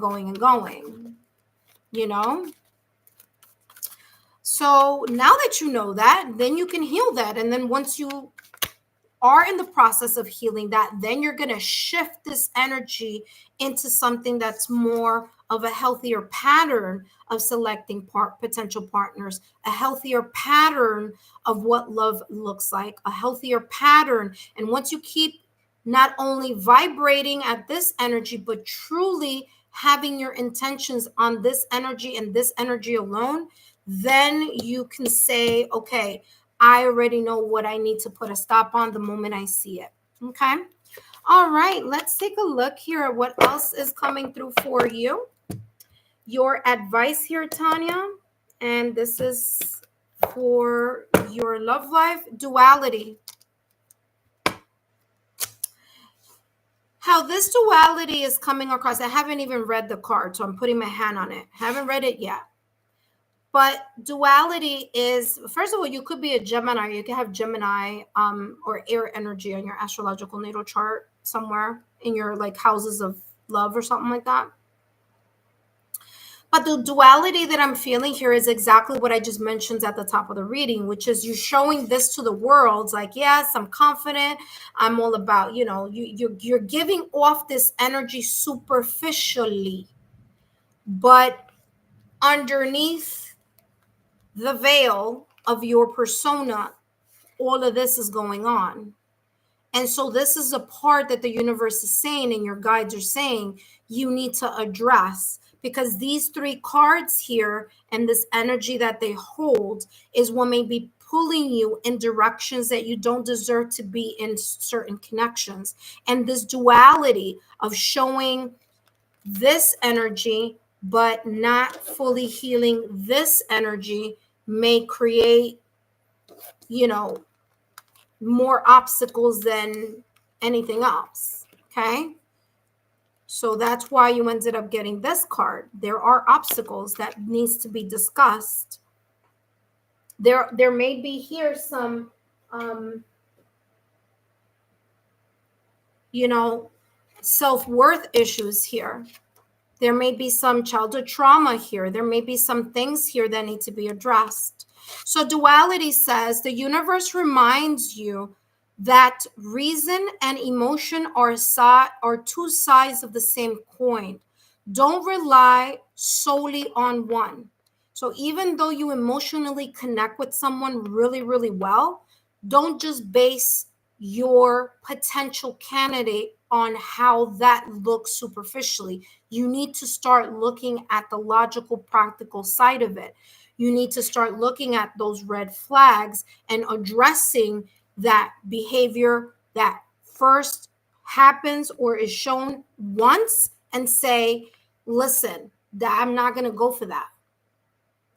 So now that you know that, then you can heal that. And then once you are in the process of healing that, then you're going to shift this energy into something that's more of a healthier pattern of selecting potential partners, a healthier pattern of what love looks like, a healthier pattern. And once you keep not only vibrating at this energy, but truly having your intentions on this energy and this energy alone, then you can say, okay, I already know what I need to put a stop on the moment I see it. Okay. All right. Let's take a look here at what else is coming through for you. Your advice here, Tanya. And this is for your love life. Duality. How this duality is coming across. I haven't even read the card, so I'm putting my hand on it. Haven't read it yet. But duality is, first of all, you could be a Gemini. You could have Gemini or air energy on your astrological natal chart somewhere in your like houses of love or something like that. But the duality that I'm feeling here is exactly what I just mentioned at the top of the reading, which is you showing this to the world. Like, yes, I'm confident. I'm all about, you're giving off this energy superficially. but underneath the veil of your persona, all of this is going on. And so this is a part that the universe is saying and your guides are saying you need to address, because these three cards here and this energy that they hold is what may be pulling you in directions that you don't deserve to be in certain connections. And this duality of showing this energy but not fully healing this energy may create, more obstacles than anything else. Okay. So that's why you ended up getting this card. There are obstacles that needs to be discussed. There may be here some, self-worth issues here. There may be some childhood trauma here. There may be some things here that need to be addressed. So duality says the universe reminds you that reason and emotion are two sides of the same coin. Don't rely solely on one. So even though you emotionally connect with someone really, really well, don't just base your potential candidate on how that looks superficially. You need to start looking at the logical, practical side of it. You need to start looking at those red flags and addressing that behavior that first happens or is shown once and say, listen, that I'm not going to go for that.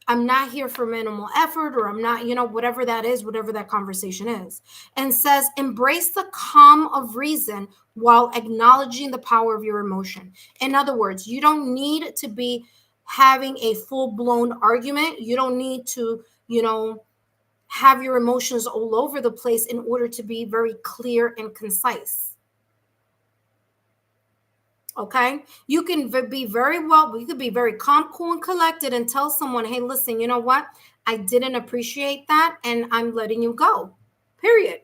I'm not here for minimal effort, or I'm not, whatever that is, whatever that conversation is. And says, embrace the calm of reason while acknowledging the power of your emotion. In other words, you don't need to be having a full-blown argument. You don't need to, have your emotions all over the place in order to be very clear and concise. Okay, you can be you could be very calm, cool, and collected and tell someone, hey, listen, you know what? I didn't appreciate that and I'm letting you go. Period.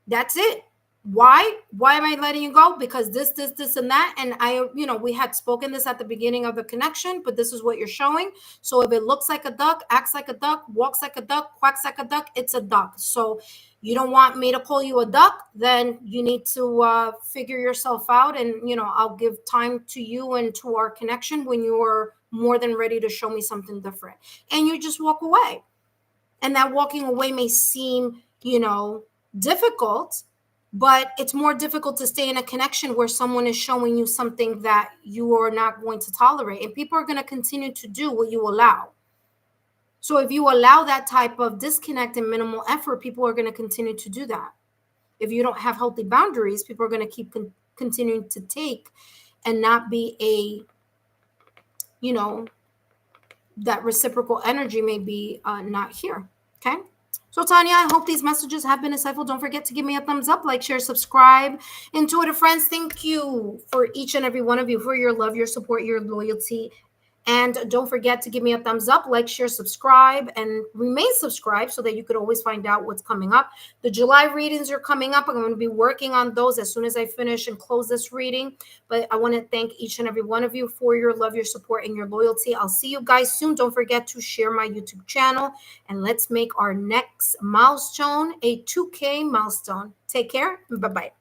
That's it. Why am I letting you go? Because this and that. And we had spoken this at the beginning of the connection, but this is what you're showing. So if it looks like a duck, acts like a duck, walks like a duck, quacks like a duck, it's a duck. So you don't want me to call you a duck, then you need to figure yourself out. And, I'll give time to you and to our connection when you are more than ready to show me something different. And you just walk away. And that walking away may seem, difficult, but it's more difficult to stay in a connection where someone is showing you something that you are not going to tolerate. And people are going to continue to do what you allow. So if you allow that type of disconnect and minimal effort, people are going to continue to do that. If you don't have healthy boundaries, people are going to keep continuing to take and not be that reciprocal energy may be not here. Okay. So Tanya, I hope these messages have been insightful. Don't forget to give me a thumbs up, like, share, subscribe. Intuitive friends, thank you for each and every one of you for your love, your support, your loyalty. And don't forget to give me a thumbs up, like, share, subscribe, and remain subscribed so that you could always find out what's coming up. The July readings are coming up. I'm going to be working on those as soon as I finish and close this reading. But I want to thank each and every one of you for your love, your support, and your loyalty. I'll see you guys soon. Don't forget to share my YouTube channel. And let's make our next milestone a 2K milestone. Take care. Bye-bye.